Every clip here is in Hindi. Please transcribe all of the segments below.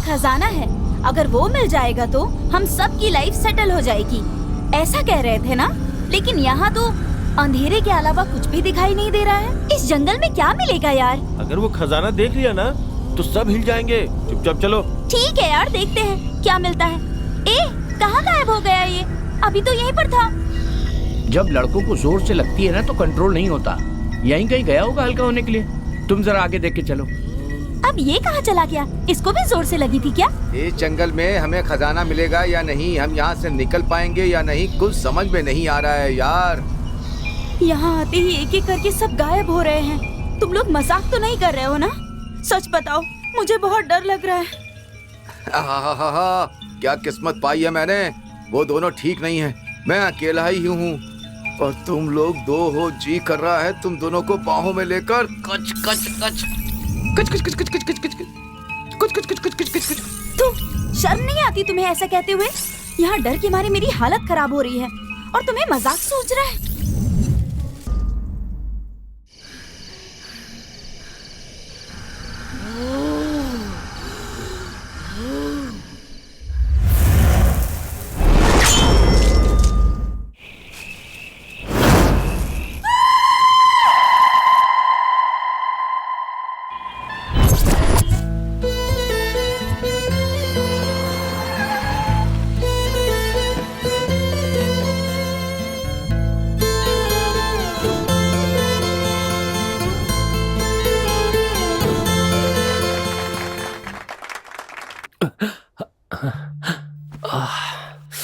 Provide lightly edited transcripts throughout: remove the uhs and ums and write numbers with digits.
खजाना है, अगर वो मिल जाएगा तो हम सब की लाइफ सेटल हो जाएगी, ऐसा कह रहे थे ना। लेकिन यहाँ तो अंधेरे के अलावा कुछ भी दिखाई नहीं दे रहा है। इस जंगल में क्या मिलेगा यार? अगर वो खजाना देख लिया ना तो सब हिल जाएंगे। चुपचाप चलो। ठीक है यार, देखते हैं क्या मिलता है। कहाँ गायब हो गया ये? अभी तो यहीं पर था। जब लड़कों को जोर से लगती है ना तो कंट्रोल नहीं होता। यहीं कहीं गया होगा हल्का होने के लिए। तुम जरा आगे देख के चलो। अब ये कहाँ चला गया? इसको भी जोर से लगी थी क्या? इस जंगल में हमें खजाना मिलेगा या नहीं, हम यहाँ से निकल पाएंगे या नहीं, कुछ समझ में नहीं आ रहा है यार। यहाँ आते ही एक एक करके सब गायब हो रहे हैं। तुम लोग मजाक तो नहीं कर रहे हो ना? सच बताओ, मुझे बहुत डर लग रहा है। क्या किस्मत पाई है मैंने। वो दोनों ठीक नहीं है, मैं अकेला ही हूँ और तुम लोग दो हो। जी कर रहा है तुम दोनों को बाहों में लेकर कच कच कच कच कच कच कच कच कच कच कच कच कच कच कच कच। तू शर्म नहीं आती तुम्हें ऐसा कहते हुए? यहाँ डर के मारे मेरी हालत खराब हो रही है और तुम्हें मजाक सूझ रहा है।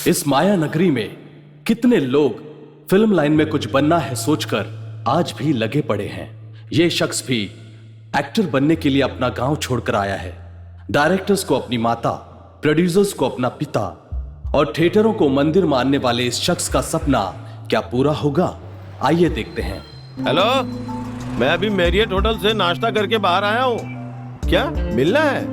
इस माया नगरी में कितने लोग फिल्म लाइन में कुछ बनना है सोचकर आज भी लगे पड़े हैं। ये शख्स भी एक्टर बनने के लिए अपना गांव छोड़कर आया है। डायरेक्टर्स को अपनी माता, प्रोड्यूसर्स को अपना पिता और थिएटरों को मंदिर मानने वाले इस शख्स का सपना क्या पूरा होगा? आइए देखते हैं। हेलो, मैं अभी मैरियट होटल से नाश्ता करके बाहर आया हूँ। क्या मिलना है?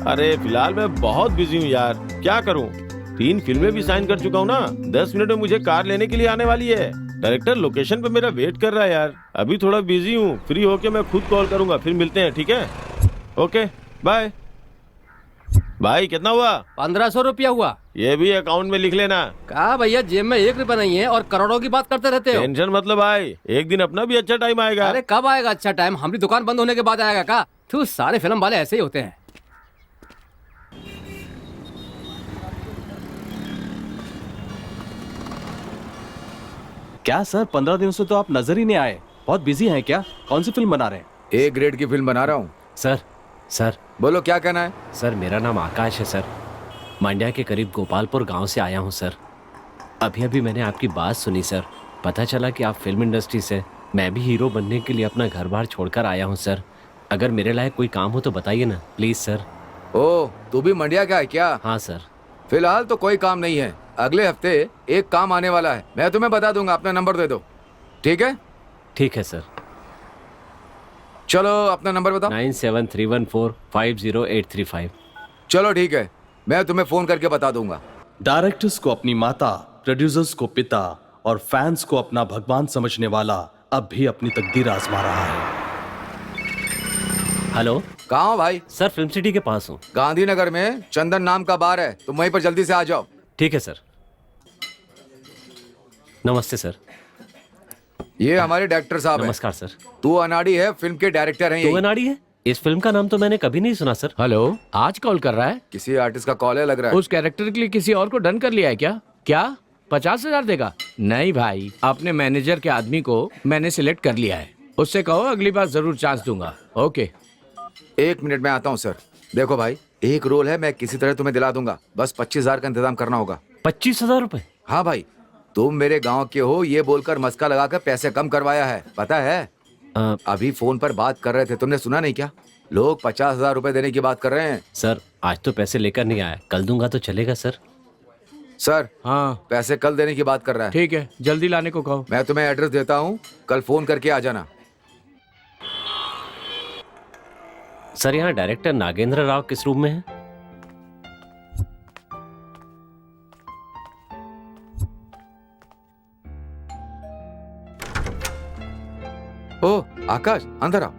अरे फिलहाल मैं बहुत बिजी हूँ यार, क्या करूँ? 3 फिल्में भी साइन कर चुका हूँ ना। 10 मिनट में मुझे कार लेने के लिए आने वाली है। डायरेक्टर लोकेशन पे मेरा वेट कर रहा है यार। अभी थोड़ा बिजी हूँ, फ्री होके मैं खुद कॉल करूंगा, फिर मिलते हैं, ठीक है? Okay bye. भाई कितना हुआ? 1500 रुपया हुआ। ये भी अकाउंट में लिख लेना। कहा भैया, जेब में 1 रुपया नहीं है और करोड़ों की बात करते रहते हो। टेंशन मतलब भाई, एक दिन अपना भी अच्छा टाइम आएगा। अरे कब आएगा अच्छा टाइम? हमारी दुकान बंद होने के बाद आएगा का? तू सारे फिल्म वाले ऐसे ही होते हैं। क्या सर, 15 दिनों से तो आप नजर ही नहीं आए। बहुत बिजी हैं क्या? कौन सी फिल्म बना रहे हैं? ए ग्रेड की फिल्म बना रहा हूँ। सर बोलो क्या कहना है? सर मेरा नाम आकाश है सर। मांड्या के करीब गोपालपुर गांव से आया हूं सर। अभी अभी मैंने आपकी बात सुनी सर। पता चला कि आप फिल्म इंडस्ट्री से। मैं भी हीरो बनने के लिए अपना घर बार छोड़कर आया हूं सर। अगर मेरे लायक कोई काम हो तो बताइए ना प्लीज सर। ओ, तू भी मंडिया का है क्या? हाँ सर। फिलहाल तो कोई काम नहीं है, अगले हफ्ते एक काम आने वाला है, मैं तुम्हें बता दूंगा। अपना नंबर दे दो, ठीक है? ठीक है सर। चलो अपना नंबर बताओ। 9731450835। चलो ठीक है, मैं तुम्हें फोन करके बता दूंगा। डायरेक्टर्स को अपनी माता, प्रोड्यूसर्स को पिता और फैंस को अपना भगवान समझने वाला अब भी अपनी तकदीर आजमा रहा है। हेलो, कहाँ हो भाई? सर फिल्म सिटी के पास हूँ। गांधीनगर में चंदन नाम का बार है, तुम वहीं पर जल्दी से आ जाओ। ठीक है सर। नमस्ते सर। ये हमारे डायरेक्टर साहब हैं। नमस्कार सर। तू अनाड़ी है, फिल्म के डायरेक्टर हैं। तू अनाड़ी है? इस फिल्म का नाम तो मैंने कभी नहीं सुना सर। हेलो, आज कॉल कर रहा है? किसी आर्टिस्ट का कॉल है लग रहा है। उस कैरेक्टर के लिए किसी और को डन कर लिया है क्या? क्या 50,000 देगा? नहीं भाई, अपने मैनेजर के आदमी को मैंने सिलेक्ट कर लिया है। उससे कहो अगली बार जरूर चांस दूंगा। ओके। 1 मिनट में आता हूँ सर। देखो भाई, एक रोल है, मैं किसी तरह तुम्हें दिला दूंगा, बस 25,000 का इंतजाम करना होगा। 25,000 रुपए? हाँ भाई, तुम मेरे गांव के हो ये बोलकर मस्का लगाकर पैसे कम करवाया है, पता है? अभी फोन पर बात कर रहे थे, तुमने सुना नहीं क्या? लोग 50,000 रुपए देने की बात कर रहे हैं। सर आज तो पैसे लेकर नहीं आया, कल दूंगा तो चलेगा सर? सर हाँ, पैसे कल देने की बात कर रहा है। ठीक है, जल्दी लाने को कहो। मैं तुम्हें एड्रेस देता हूँ, कल फोन करके आ जाना। सर यहाँ डायरेक्टर नागेंद्र राव किस रूम में है? ओ आकाश, अंदर आओ।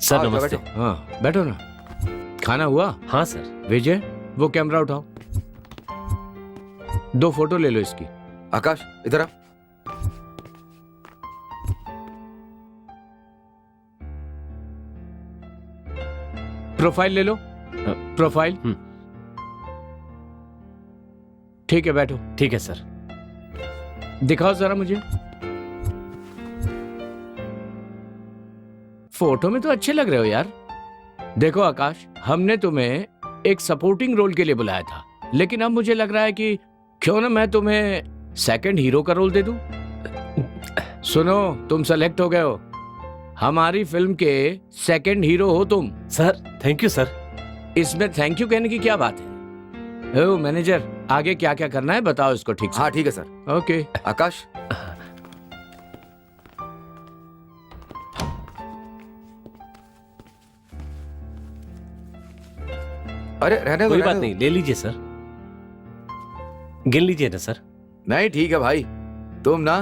सर आओ, नमस्ते। बैठो। हाँ बैठो ना। खाना हुआ? हाँ सर। विजय वो कैमरा उठाओ, 2 फोटो ले लो इसकी। आकाश इधर आ। प्रोफाइल ले लो, प्रोफाइल। ठीक है बैठो। ठीक है सर। दिखाओ जरा मुझे। फोटो में तो अच्छे लग रहे हो यार। देखो आकाश, हमने तुम्हें एक सपोर्टिंग रोल के लिए बुलाया था, लेकिन अब मुझे लग रहा है कि क्यों ना मैं तुम्हें सेकंड हीरो का रोल दे दूं। सुनो, तुम सेलेक्ट हो गए हो, हमारी फिल्म के सेकंड हीरो हो तुम। Sir thank you sir. इसमें थैंक यू कहने की क्या बात है? ओ मैनेजर, आगे क्या क्या करना है बताओ इसको ठीक से। हाँ ठीक है सर। ओके। आकाश अरे रहने दो, कोई रहने बात दो। नहीं, ले लीजिए सर, गिन लीजिए ना सर। नहीं ठीक है भाई, तुम ना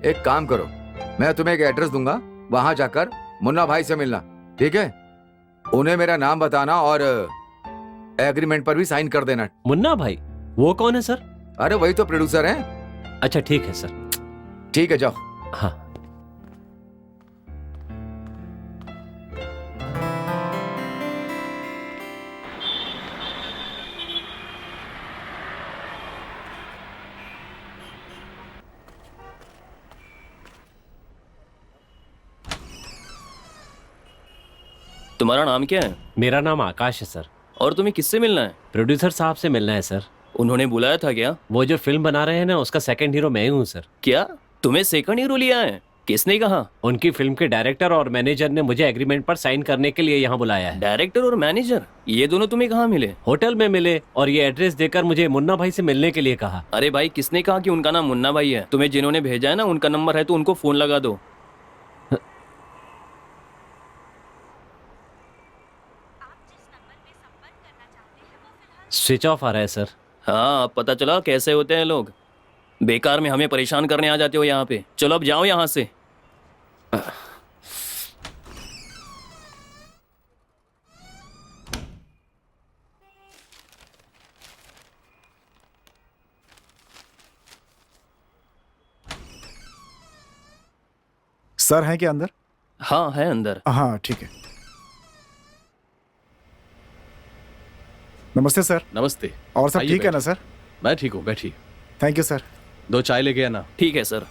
एक काम करो, मैं तुम्हें एक एड्रेस दूंगा, वहां जाकर मुन्ना भाई से मिलना, ठीक है? उन्हें मेरा नाम बताना और एग्रीमेंट पर भी साइन कर देना। मुन्ना भाई वो कौन है सर? अरे वही तो प्रोड्यूसर हैं। अच्छा ठीक है सर। ठीक है जाओ। हाँ। तुम्हारा नाम क्या है? मेरा नाम आकाश है सर। और तुम्हें किससे मिलना है? प्रोड्यूसर साहब से मिलना है सर। उन्होंने बुलाया था क्या? वो जो फिल्म बना रहे हैं ना, उसका सेकंड हीरो मैं ही हूँ सर। क्या तुम्हें सेकंड हीरो लिया है? किसने कहा? उनकी फिल्म के डायरेक्टर और मैनेजर ने मुझे एग्रीमेंट पर साइन करने के लिए यहाँ बुलाया है। डायरेक्टर और मैनेजर, ये दोनों तुम्हें कहाँ मिले? होटल में मिले और ये एड्रेस देकर मुझे मुन्ना भाई से मिलने के लिए कहा। अरे भाई, किसने कहा कि उनका नाम मुन्ना भाई है? तुम्हें जिन्होंने भेजा है ना, उनका नंबर है तो उनको फोन लगा दो। स्विच ऑफ आ रहा है सर। हाँ, अब पता चला कैसे होते हैं लोग। बेकार में हमें परेशान करने आ जाते हो यहाँ पे। चलो अब जाओ यहाँ से। सर हैं क्या अंदर? हाँ है अंदर। हाँ ठीक है। नमस्ते सर। नमस्ते। और सब आइए ठीक है ना बैठिए। सर? मैं ठीक हूँ, बैठिए। Thank you sir. 2 चाय लेके आना। ठीक है सर।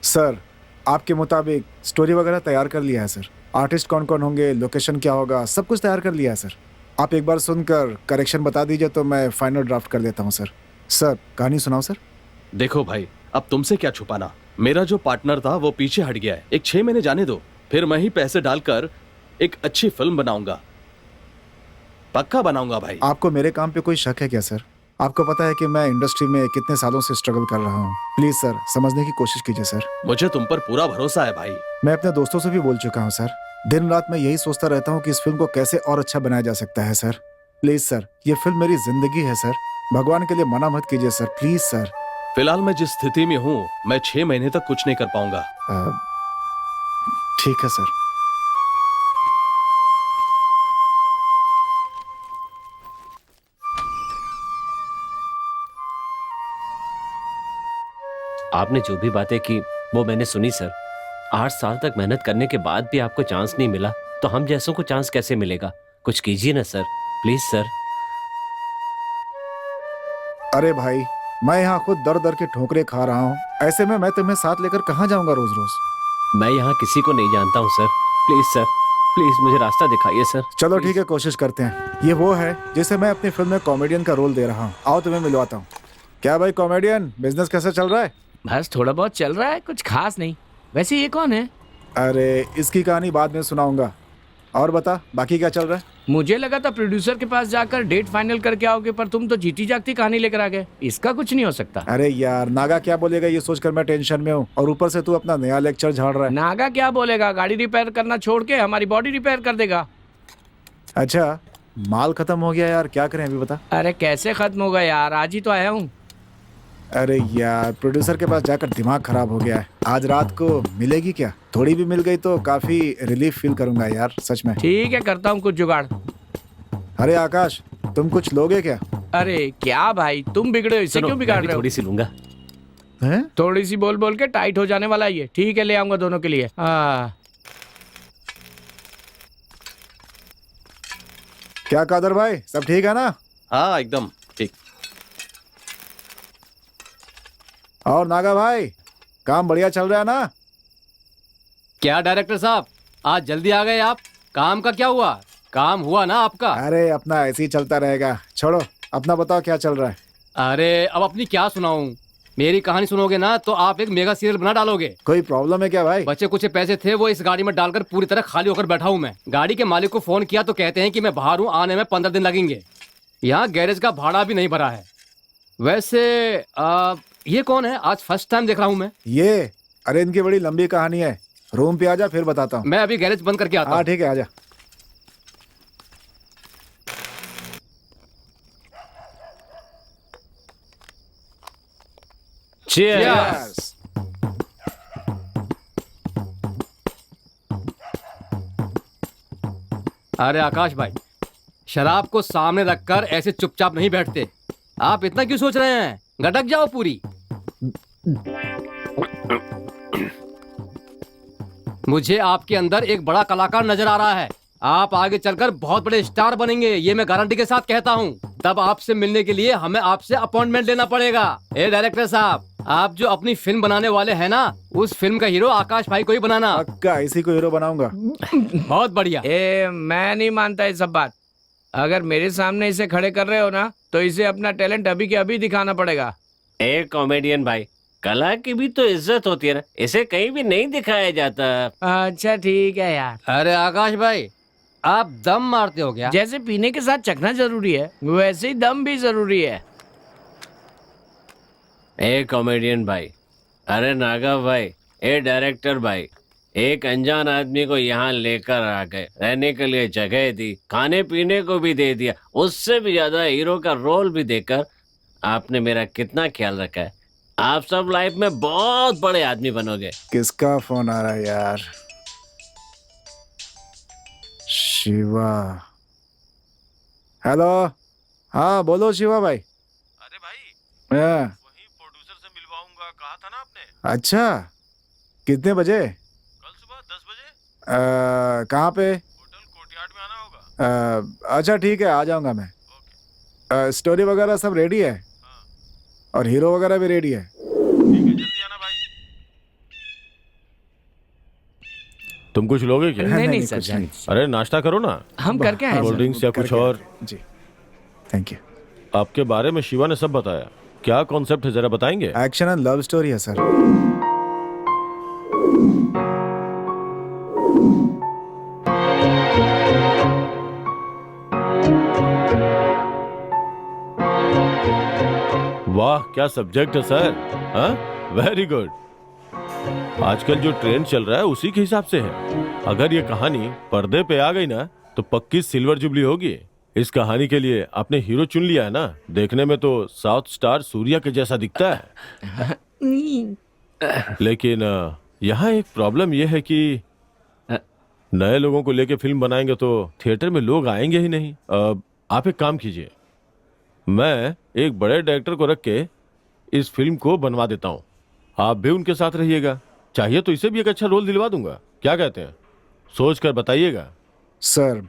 सर आपके मुताबिक स्टोरी वगैरह तैयार कर लिया है सर। आर्टिस्ट कौन कौन होंगे, लोकेशन क्या होगा, सब कुछ तैयार कर लिया है सर। आप एक बार सुनकर करेक्शन बता दीजिए तो मैं फाइनल ड्राफ्ट कर देता हूँ सर। सर कहानी सुनाओ सर। देखो भाई, अब तुमसे क्या छुपाना, मेरा जो पार्टनर था वो पीछे हट गया है। एक 6 महीने जाने दो, फिर मैं ही पैसे डालकर एक अच्छी फिल्म बनाऊंगा, पक्का बनाऊंगा भाई। आपको मेरे काम पे कोई शक है क्या सर? आपको पता है कि मैं इंडस्ट्री में कितने सालों से स्ट्रगल कर रहा हूँ। प्लीज सर समझने की कोशिश कीजिए सर। मुझे तुम पर पूरा भरोसा है भाई। मैं अपने दोस्तों से भी बोल चुका हूँ सर। दिन रात मैं यही सोचता रहता हूँ कि इस फिल्म को कैसे और अच्छा बनाया जा सकता है सर। प्लीज सर, ये फिल्म मेरी जिंदगी है सर। भगवान के लिए मना मत कीजिए सर, प्लीज सर। फिलहाल मैं जिस स्थिति में हूँ, मैं 6 महीने तक कुछ नहीं कर पाऊंगा। ठीक है सर। आपने जो भी बातें की वो मैंने सुनी सर। 8 साल तक मेहनत करने के बाद भी आपको चांस नहीं मिला तो हम जैसों को चांस कैसे मिलेगा? कुछ कीजिए ना सर, प्लीज सर। अरे भाई, मैं यहाँ खुद दर दर के ठोकरे खा रहा हूँ, ऐसे में मैं तुम्हें साथ लेकर कहाँ जाऊंगा रोज रोज? मैं यहाँ किसी को नहीं जानता हूँ सर। प्लीज सर, प्लीज मुझे रास्ता दिखाइए सर। चलो ठीक है, कोशिश करते हैं। ये वो है जिसे मैं अपनी फिल्म में कॉमेडियन का रोल दे रहा हूँ। आओ तुम्हें मिलवाता हूँ। क्या भाई कॉमेडियन, बिजनेस कैसा चल रहा है? बस थोड़ा बहुत चल रहा है, कुछ खास नहीं। वैसे ये कौन है? अरे इसकी कहानी बाद में सुनाऊंगा। और बता बाकी क्या चल रहा है? मुझे लगा था प्रोड्यूसर के पास जाकर डेट फाइनल करके आओगे, पर तुम तो जीती जागती कहानी लेकर आ गए। इसका कुछ नहीं हो सकता। अरे यार, नागा क्या बोलेगा ये सोचकर मैं टेंशन में हूँ, और ऊपर से तू अपना नया लेक्चर झाड़ रहा है। नागा क्या बोलेगा? गाड़ी रिपेयर करना छोड़ के हमारी बॉडी रिपेयर कर देगा। अच्छा, माल खत्म हो गया यार, क्या करें अभी बता। अरे कैसे खत्म होगा यार, आज ही तो आया हूँ। अरे यार, प्रोड्यूसर के पास जाकर दिमाग खराब हो गया है। आज रात को मिलेगी क्या? थोड़ी भी मिल गई तो काफी रिलीफ फील करूंगा यार, सच में। ठीक है, करता हूँ कुछ जुगाड़। अरे आकाश, तुम कुछ लोगे क्या? अरे क्या भाई, तुम बिगड़े हो, इससे सुनो, क्यों मैं बिगाड़ भी रहे हो? थोड़ी सी लूंगा। हैं? थोड़ी सी बोल बोल के टाइट हो जाने वाला है ये। ठीक है, ले आऊंगा दोनों के लिए। क्या कादर भाई, सब ठीक है ना? हाँ एकदम ठीक। और नागा भाई, काम बढ़िया चल रहा है ना? क्या डायरेक्टर साहब, आज जल्दी आ गए आप? काम का क्या हुआ? काम हुआ ना आपका? अरे अपना ऐसे ही चलता रहेगा, छोड़ो। अपना बताओ क्या चल रहा है? अरे अब अपनी क्या सुनाऊं? मेरी कहानी सुनोगे ना तो आप एक मेगा सीरियल बना डालोगे। कोई प्रॉब्लम है क्या भाई? बचे कुछ पैसे थे वो इस गाड़ी में डालकर पूरी तरह खाली होकर बैठा हूँ मैं। गाड़ी के मालिक को फोन किया तो कहते हैं कि मैं बाहर हूँ, आने में 15 दिन लगेंगे। यहाँ गैरेज का भाड़ा भी नहीं भरा है। वैसे ये कौन है? आज फर्स्ट टाइम देख रहा हूँ मैं। ये, अरे इनकी बड़ी लंबी कहानी है। रूम पे आजा, फिर बताता हूँ। मैं अभी गैरेज बंद करके आता हाँ हूँ। ठीक है, आजा। Cheers! अरे आकाश भाई, शराब को सामने रखकर ऐसे चुपचाप नहीं बैठते। आप इतना क्यों सोच रहे हैं? गटक जाओ पूरी। मुझे आपके अंदर एक बड़ा कलाकार नजर आ रहा है। आप आगे चलकर बहुत बड़े स्टार बनेंगे, ये मैं गारंटी के साथ कहता हूँ। तब आपसे मिलने के लिए हमें आपसे अपॉइंटमेंट लेना पड़ेगा। ए डायरेक्टर साहब, आप जो अपनी फिल्म बनाने वाले हैं ना, उस फिल्म का हीरो आकाश भाई को ही बनाना। पक्का इसी को हीरो बनाऊंगा। बहुत बढ़िया। मैं नहीं मानता ये सब बात। अगर मेरे सामने इसे खड़े कर रहे हो ना, तो इसे अपना टैलेंट अभी के अभी दिखाना पड़ेगा। एक कॉमेडियन भाई, कला की भी तो इज्जत होती है ना, इसे कहीं भी नहीं दिखाया जाता। अच्छा ठीक है यार। अरे आकाश भाई, आप दम मारते हो क्या? जैसे पीने के साथ चखना जरूरी है, वैसे ही दम भी जरूरी है। ए कॉमेडियन भाई, अरे नागा भाई, ए डायरेक्टर भाई, एक अनजान आदमी को यहाँ लेकर आ गए, रहने के लिए जगह दी, खाने पीने को भी दे दिया, उससे भी ज्यादा हीरो का रोल भी देकर आपने मेरा कितना ख्याल रखा है। आप सब लाइफ में बहुत बड़े आदमी बनोगे। किसका फोन आ रहा है यार? शिवा। हेलो, हाँ बोलो शिवा भाई। अरे भाई, हाँ, वही प्रोड्यूसर से मिलवाऊंगा कहा था ना आपने। अच्छा, कितने बजे? कल सुबह 10 बजे कहाँ पे? होटल कोर्टयार्ड में आना होगा। अच्छा ठीक है, आ जाऊंगा मैं। स्टोरी वगैरह सब रेडी है और हीरो वगैरह भी रेडी है। ठीक है, जल्दी आना भाई। तुम कुछ लोगे क्या? नहीं नहीं कुछ सर, नहीं। अरे नाश्ता करो ना, हम करके आए कोल्ड ड्रिंक्स या कुछ करके और। आते हैं। जी, थैंक यू। आपके बारे में शिवा ने सब बताया। क्या कॉन्सेप्ट है, जरा बताएंगे? एक्शन एंड लव स्टोरी है सर। वाह, क्या सब्जेक्ट है सर। हाँ, वेरी गुड। आजकल जो ट्रेंड चल रहा है उसी के हिसाब से है। अगर ये कहानी पर्दे पे आ गई ना, तो पक्की सिल्वर जुबली होगी। इस कहानी के लिए आपने हीरो चुन लिया है ना। देखने में तो साउथ स्टार सूर्या के जैसा दिखता है। लेकिन यहाँ एक प्रॉब्लम यह है कि नए लोगों को लेके फिल्म बनाएंगे तो थिएटर में लोग आएंगे ही नहीं। आप एक काम कीजिए, मैं एक बड़े डायरेक्टर को रख के इस फिल्म को बनवा देता हूँ। आप भी उनके साथ रहिएगा। चाहिए तो इसे भी एक अच्छा रोल दिलवा दूंगा। क्या कहते हैं? सोच कर बताइएगा। सर,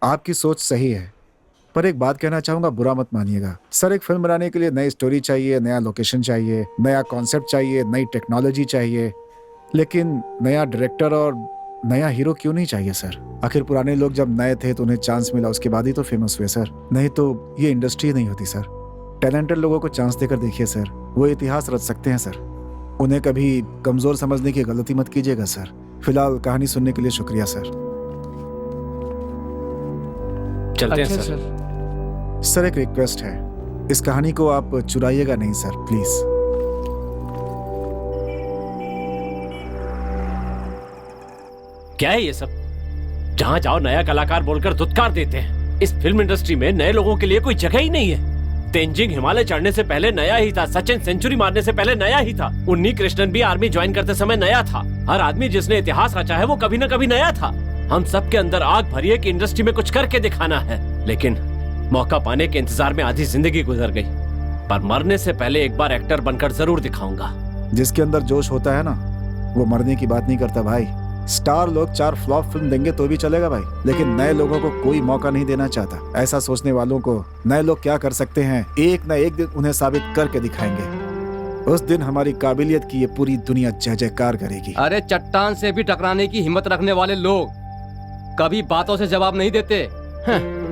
आपकी सोच सही है, पर एक बात कहना चाहूंगा, बुरा मत मानिएगा। सर, एक फिल्म बनाने के लिए नई स्टोरी चाहिए, नया लोकेशन चाहिए, नया कॉन्सेप्ट चाहिए, नई टेक्नोलॉजी चाहिए, लेकिन नया डायरेक्टर और नया हीरो क्यों नहीं चाहिए सर? आखिर पुराने लोग जब नए थे तो उन्हें चांस मिला, उसके बाद ही तो फेमस हुए सर। नहीं तो ये इंडस्ट्री नहीं होती सर। टैलेंटेड लोगों को चांस देकर देखिए सर, वो इतिहास रच सकते हैं सर। उन्हें कभी कमजोर समझने की गलती मत कीजिएगा सर। फिलहाल कहानी सुनने के लिए शुक्रिया सर। चलते हैं अच्छा सर। सर, सर, एक रिक्वेस्ट है, इस कहानी को आप चुराइएगा नहीं सर, प्लीज। क्या है ये सब? जहाँ जाओ नया कलाकार बोलकर धुतकार देते हैं। इस फिल्म इंडस्ट्री में नए लोगों के लिए कोई जगह ही नहीं है। तेंजिंग हिमालय चढ़ने से पहले नया ही था, सचिन सेंचुरी मारने से पहले नया ही था, उन्नी कृष्णन भी आर्मी ज्वाइन करते समय नया था। हर आदमी जिसने इतिहास रचा है वो कभी न कभी नया था। हम सबके अंदर आग भरी है कि इंडस्ट्री में कुछ करके दिखाना है, लेकिन मौका पाने के इंतजार में आधी जिंदगी गुजर गई। पर मरने से पहले एक बार एक्टर बनकर जरूर दिखाऊंगा। जिसके अंदर जोश होता है ना, वो मरने की बात नहीं करता भाई। स्टार लोग 4 फ्लॉप फिल्म देंगे तो भी चलेगा भाई, लेकिन नए लोगों को कोई मौका नहीं देना चाहता। ऐसा सोचने वालों को नए लोग क्या कर सकते हैं, एक न एक दिन उन्हें साबित करके दिखाएंगे। उस दिन हमारी काबिलियत की ये पूरी दुनिया जय जयकार करेगी। अरे चट्टान से भी टकराने की हिम्मत रखने वाले लोग कभी बातों से जवाब नहीं देते,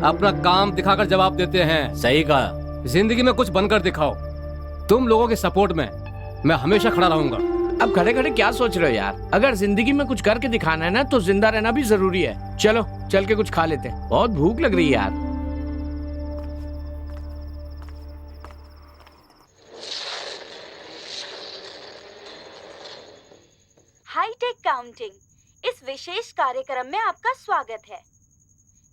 अपना काम दिखाकर जवाब देते हैं। सही कहा। जिंदगी में कुछ बनकर दिखाओ। तुम लोगों के सपोर्ट में मैं हमेशा खड़ा रहूंगा। अब खड़े खड़े क्या सोच रहे हो यार? अगर जिंदगी में कुछ करके दिखाना है ना तो जिंदा रहना भी जरूरी है। चलो चल के कुछ खा लेते हैं, बहुत भूख लग रही है यार। हाईटेक काउंटिंग, इस विशेष कार्यक्रम में आपका स्वागत है।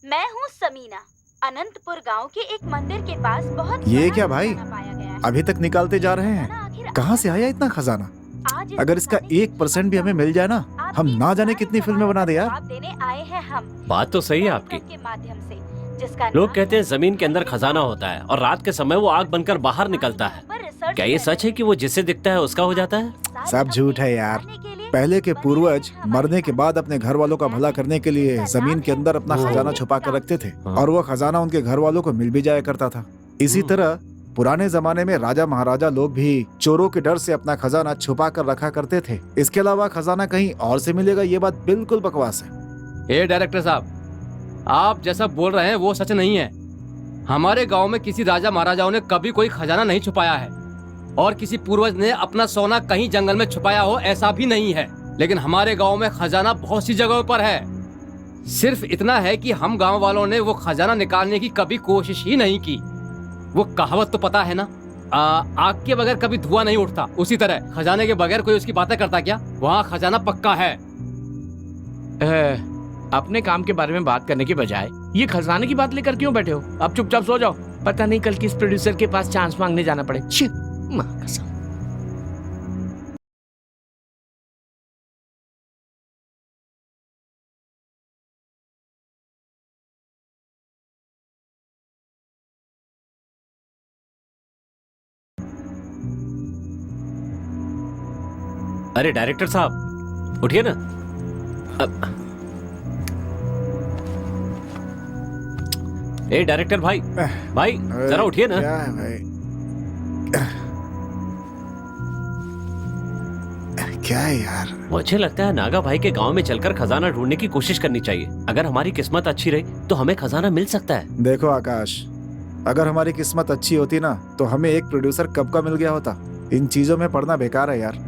मैं हूँ समीना। अनंतपुर गांव के एक मंदिर के पास बहुत ये बड़ा क्या भाई? खजाना पाया गया है। अभी तक निकालते जा रहे खजाना हैं, आखिर कहाँ से आया इतना खजाना? आज इस अगर इसका खजाने की 1% भी हमें मिल जाए ना, हम आपकी ना जाने सारे कितनी फिल्में बना दे यार। जवाब देने आए हैं हम। बात तो सही है आपकी। के माध्यम से, जिसका लोग नाम कहते हैं जमीन के अंदर खजाना होता है और रात के समय वो आग बनकर बाहर निकलता है। पर रिसर्च क्या ये कर सच है कि वो जिससे दिखता है उसका हो जाता है? सारे सब झूठ है यार। अपने के लिए पहले के पूर्वज मरने के बाद अपने घर वालों का भला करने के लिए जमीन के अंदर अपना खजाना छुपा कर रखते थे, और वो खजाना उनके घर वालों को मिल भी जाया करता था। इसी तरह पुराने जमाने में राजा महाराजा लोग भी चोरों के डर से अपना खजाना छुपा कर रखा करते थे। इसके अलावा खजाना कहीं और से मिलेगा, ये बात बिल्कुल बकवास है। ए डायरेक्टर साहब, आप जैसा बोल रहे हैं वो सच नहीं है। हमारे गांव में किसी राजा महाराजाओं ने कभी कोई खजाना नहीं छुपाया है, और किसी पूर्वज ने अपना सोना कहीं जंगल में छुपाया हो ऐसा भी नहीं है। लेकिन हमारे गांव में खजाना बहुत सी जगहों पर है। सिर्फ इतना है कि हम गांव वालों ने वो खजाना निकालने की कभी कोशिश ही नहीं की। वो कहावत तो पता है ना, आग के बगैर कभी धुआं नहीं उठता। उसी तरह खजाने के बगैर कोई उसकी बातें करता क्या? वहाँ खजाना पक्का है। अपने काम के बारे में बात करने के बजाय ये खजाने की बात लेकर क्यों बैठे हो? अब चुपचाप सो जाओ, पता नहीं कल किस प्रोड्यूसर के पास चांस मांगने जाना पड़े। छी, माँ कसम। अरे डायरेक्टर साहब उठिए ना। ए डायरेक्टर भाई, भाई जरा उठिए ना। क्या है भाई? क्या है यार? मुझे लगता है नागा भाई के गांव में चलकर खजाना ढूंढने की कोशिश करनी चाहिए। अगर हमारी किस्मत अच्छी रही तो हमें खजाना मिल सकता है। देखो आकाश, अगर हमारी किस्मत अच्छी होती ना तो हमें एक प्रोड्यूसर कब का मिल गया होता। इन चीजों में पढ़ना बेकार है यार।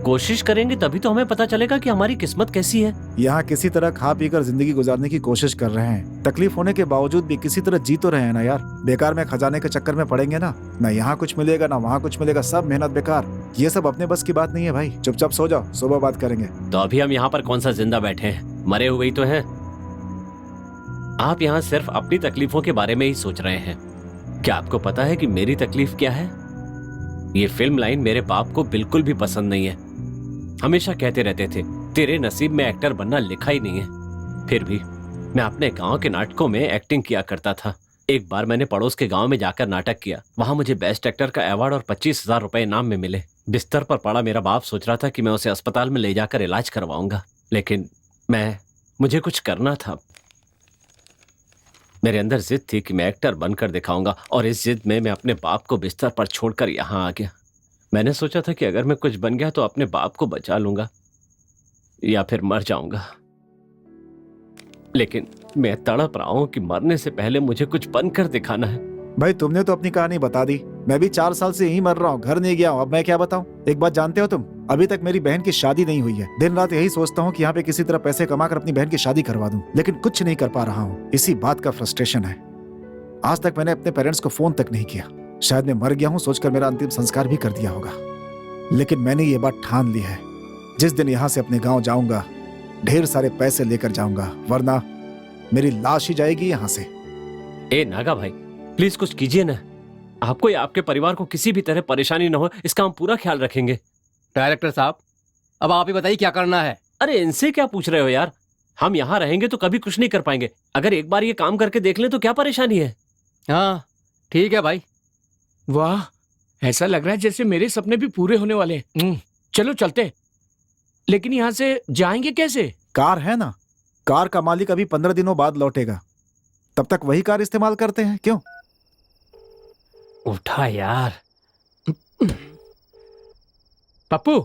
कोशिश करेंगे तभी तो हमें पता चलेगा कि हमारी किस्मत कैसी है। यहाँ किसी तरह खा पी कर जिंदगी गुजारने की कोशिश कर रहे हैं। तकलीफ होने के बावजूद भी किसी तरह जी तो रहे हैं ना यार। बेकार में खजाने के चक्कर में पड़ेंगे ना यहाँ कुछ मिलेगा ना वहाँ कुछ मिलेगा, सब मेहनत बेकार। ये सब अपने बस की बात नहीं है भाई। चुपचाप सो जाओ, सुबह बात करेंगे। तो अभी हम यहाँ पर कौन सा जिंदा बैठे हैं, मरे हुए ही तो हैं। आप यहाँ सिर्फ अपनी तकलीफों के बारे में ही सोच रहे हैं। क्या आपको पता है कि मेरी तकलीफ क्या है? ये फिल्म लाइन मेरे बाप को बिल्कुल भी पसंद नहीं है। हमेशा कहते रहते थे तेरे नसीब में एक्टर बनना लिखा ही नहीं है। फिर भी मैं अपने गांव के नाटकों में एक्टिंग किया करता था। एक बार मैंने पड़ोस के गांव में जाकर नाटक किया। वहां मुझे बेस्ट एक्टर का अवार्ड और 25,000 रुपए इनाम में मिले। बिस्तर पर पड़ा मेरा बाप सोच रहा था कि मैं उसे अस्पताल में ले जाकर इलाज करवाऊंगा, लेकिन मुझे कुछ करना था। मेरे अंदर जिद थी कि मैं एक्टर बनकर दिखाऊंगा, और इस जिद में मैं अपने बाप को बिस्तर पर छोड़कर यहाँ आ गया। मैंने सोचा था कि अगर मैं कुछ बन गया तो अपने बाप को बचा लूंगा या फिर मर जाऊंगा, लेकिन मैं तड़प रहा हूं कि मरने से पहले मुझे कुछ बनकर दिखाना है। भाई तुमने तो अपनी कहानी बता दी। मैं भी 4 साल से यहीं मर रहा हूँ, घर नहीं गया हूँ। अब मैं क्या बताऊँ? एक बात जानते हो तुम, अभी तक मेरी बहन की शादी नहीं हुई है। दिन रात यही सोचता हूँ कि यहाँ पे किसी तरह पैसे कमाकर अपनी बहन की शादी करवा दूं, लेकिन कुछ नहीं कर पा रहा हूँ। इसी बात का फ्रस्ट्रेशन है। आज तक मैंने अपने पेरेंट्स को फोन तक नहीं किया। शायद मैं मर गया हूँ सोचकर मेरा अंतिम संस्कार भी कर दिया होगा। लेकिन मैंने ये बात ठान ली है, जिस दिन यहाँ से अपने गाँव जाऊंगा ढेर सारे पैसे लेकर जाऊंगा, वरना मेरी लाश ही जाएगी यहाँ से। ए नागा भाई, प्लीज कुछ कीजिए ना। आपको या आपके परिवार को किसी भी तरह परेशानी न हो, इसका हम पूरा ख्याल रखेंगे। डायरेक्टर साहब, अब आप ही बताइए क्या करना है। अरे इनसे क्या पूछ रहे हो यार, हम यहाँ रहेंगे तो कभी कुछ नहीं कर पाएंगे। अगर एक बार ये काम करके देख लें तो क्या परेशानी है। हाँ ठीक है भाई। वाह, ऐसा लग रहा है जैसे मेरे सपने भी पूरे होने वाले हैं। चलो चलते। लेकिन यहाँ से जाएंगे कैसे? कार है ना, कार का मालिक अभी 15 दिनों बाद लौटेगा, तब तक वही कार इस्तेमाल करते हैं। क्यों? उठा यार। पप्पू,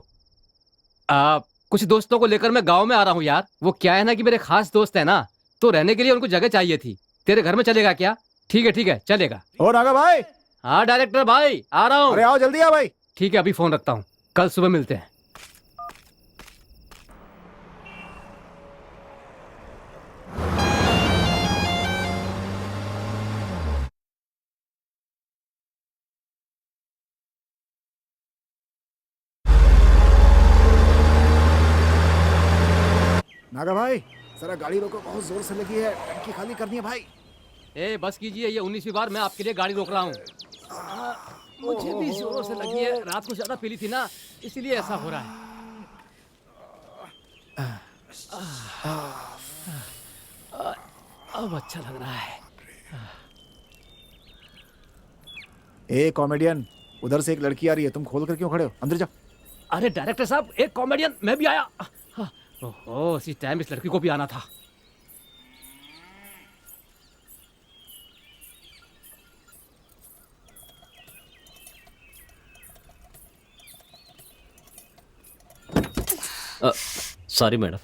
कुछ दोस्तों को लेकर मैं गांव में आ रहा हूँ यार। वो क्या है ना कि मेरे खास दोस्त है ना, तो रहने के लिए उनको जगह चाहिए थी। तेरे घर में चलेगा क्या? ठीक है चलेगा। ओ नागा भाई। हाँ डायरेक्टर भाई, आ रहा हूँ। अरे आओ जल्दी आ भाई। ठीक है, अभी फोन रखता हूँ, कल सुबह मिलते हैं। नागा भाई जरा गाड़ी रोको, बहुत जोर से लगी है, टंकी खाली करनी है भाई। ए बस कीजिए, ये 19वीं बार मैं आपके लिए गाड़ी रोक रहा हूँ। मुझे भी जोरों से लगी है, रात को ज्यादा पी ली थी ना, इसीलिए ऐसा हो रहा है। अब अच्छा लग रहा है। ए कॉमेडियन, उधर से एक लड़की आ रही है, तुम खोल कर क्यों खड़े हो? अंदर जाओ। अरे डायरेक्टर साहब, एक कॉमेडियन, मैं भी आया। ओहो, इसी टाइम इस लड़की को भी आना था। Sorry madam.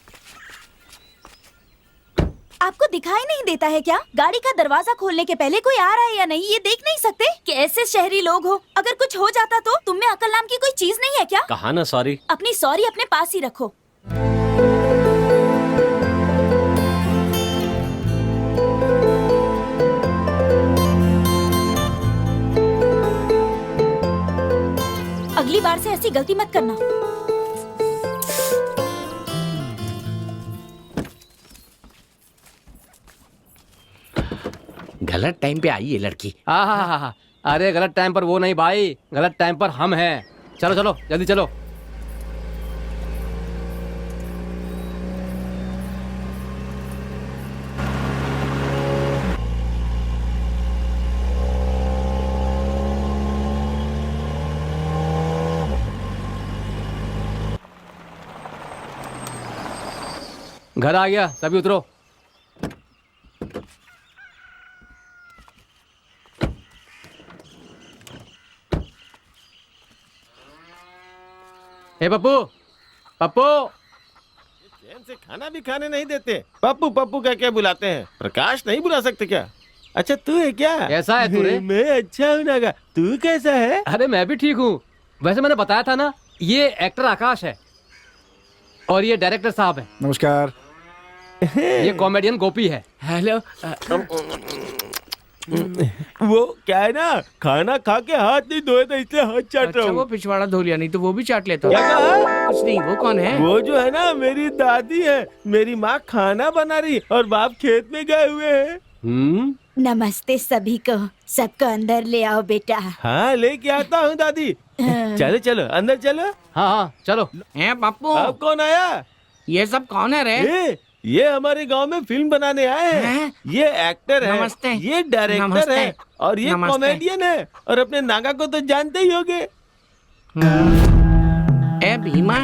आपको दिखाई नहीं देता है क्या? गाड़ी का दरवाजा खोलने के पहले कोई आ रहा है या नहीं, ये देख नहीं सकते? कैसे शहरी लोग हो? अगर कुछ हो जाता तो? तुम में अकल नाम की कोई चीज नहीं है क्या? कहा ना सॉरी। अपनी सॉरी अपने पास ही रखो। अगली बार से ऐसी गलती मत करना। गलत टाइम पे आई ये लड़की। हाँ, अरे गलत टाइम पर वो नहीं भाई, गलत टाइम पर हम हैं। चलो चलो जल्दी चलो। घर आ गया, सभी उतरो। हे पप्पू, पप्पू। चैन से खाना भी खाने नहीं देते। पप्पू पप्पू क्या क्या बुलाते हैं? प्रकाश नहीं बुला सकते क्या? अच्छा तू है क्या? कैसा है तू रे? मैं अच्छा हूँ नागा, तू कैसा है? अरे मैं भी ठीक हूँ। वैसे मैंने बताया था ना, ये एक्टर आकाश है और ये डायरेक्टर साहब है। नमस्कार। ये कॉमेडियन गोपी है। हेलो। वो क्या है ना, खाना खा के हाथ नहीं धोए थे इसलिए हाथ चाट अच्छा, रहा वो हूँ। पिछवाड़ा धो लिया, नहीं तो वो भी चाट लेता। क्या कहा? कुछ नहीं। वो कौन है? वो जो है ना मेरी दादी है। मेरी माँ खाना बना रही और बाप खेत में गए हुए हैं। नमस्ते सभी को, सबको अंदर ले आओ बेटा। हाँ लेके आता हूँ दादी। चलो चलो अंदर चलो। हाँ चलो। ए पप्पू, अब कौन आया? ये सब कौन है रे? ये हमारे गांव में फिल्म बनाने आए हैं। हैं? ये एक्टर है, नमस्ते। ये डायरेक्टर नमस्ते। है और ये नमस्ते। कॉमेडियन है। और अपने नागा को तो जानते ही होगे। ए भीमा,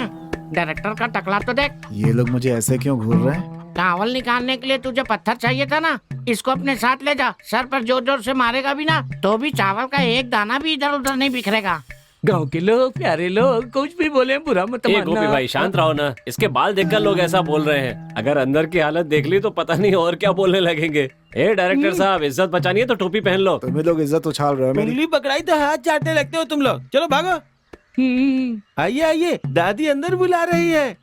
डायरेक्टर का टकला तो देख। ये लोग मुझे ऐसे क्यों घूर रहे हैं? चावल निकालने के लिए तुझे पत्थर चाहिए था ना, इसको अपने साथ ले जा। सर पर जोर जोर से मारेगा भी ना तो भी चावल का एक दाना भी इधर उधर नहीं बिखरेगा। गांव के लोग, प्यारे लोग, कुछ भी बोले बुरा मत ए मानना। गोपी भाई शांत रहो ना, इसके बाल देखकर लोग ऐसा बोल रहे हैं। अगर अंदर की हालत देख ली तो पता नहीं और क्या बोलने लगेंगे। ए डायरेक्टर साहब, इज्जत बचानी है तो टोपी पहन लो। तुम्हें लोग इज्जत उछाल रहे हो मेरी। उंगली पकड़ाई तो हाथ चाटने लगते हो तुम लोग। चलो भागो। आइए आइए, दादी अंदर बुला रही है।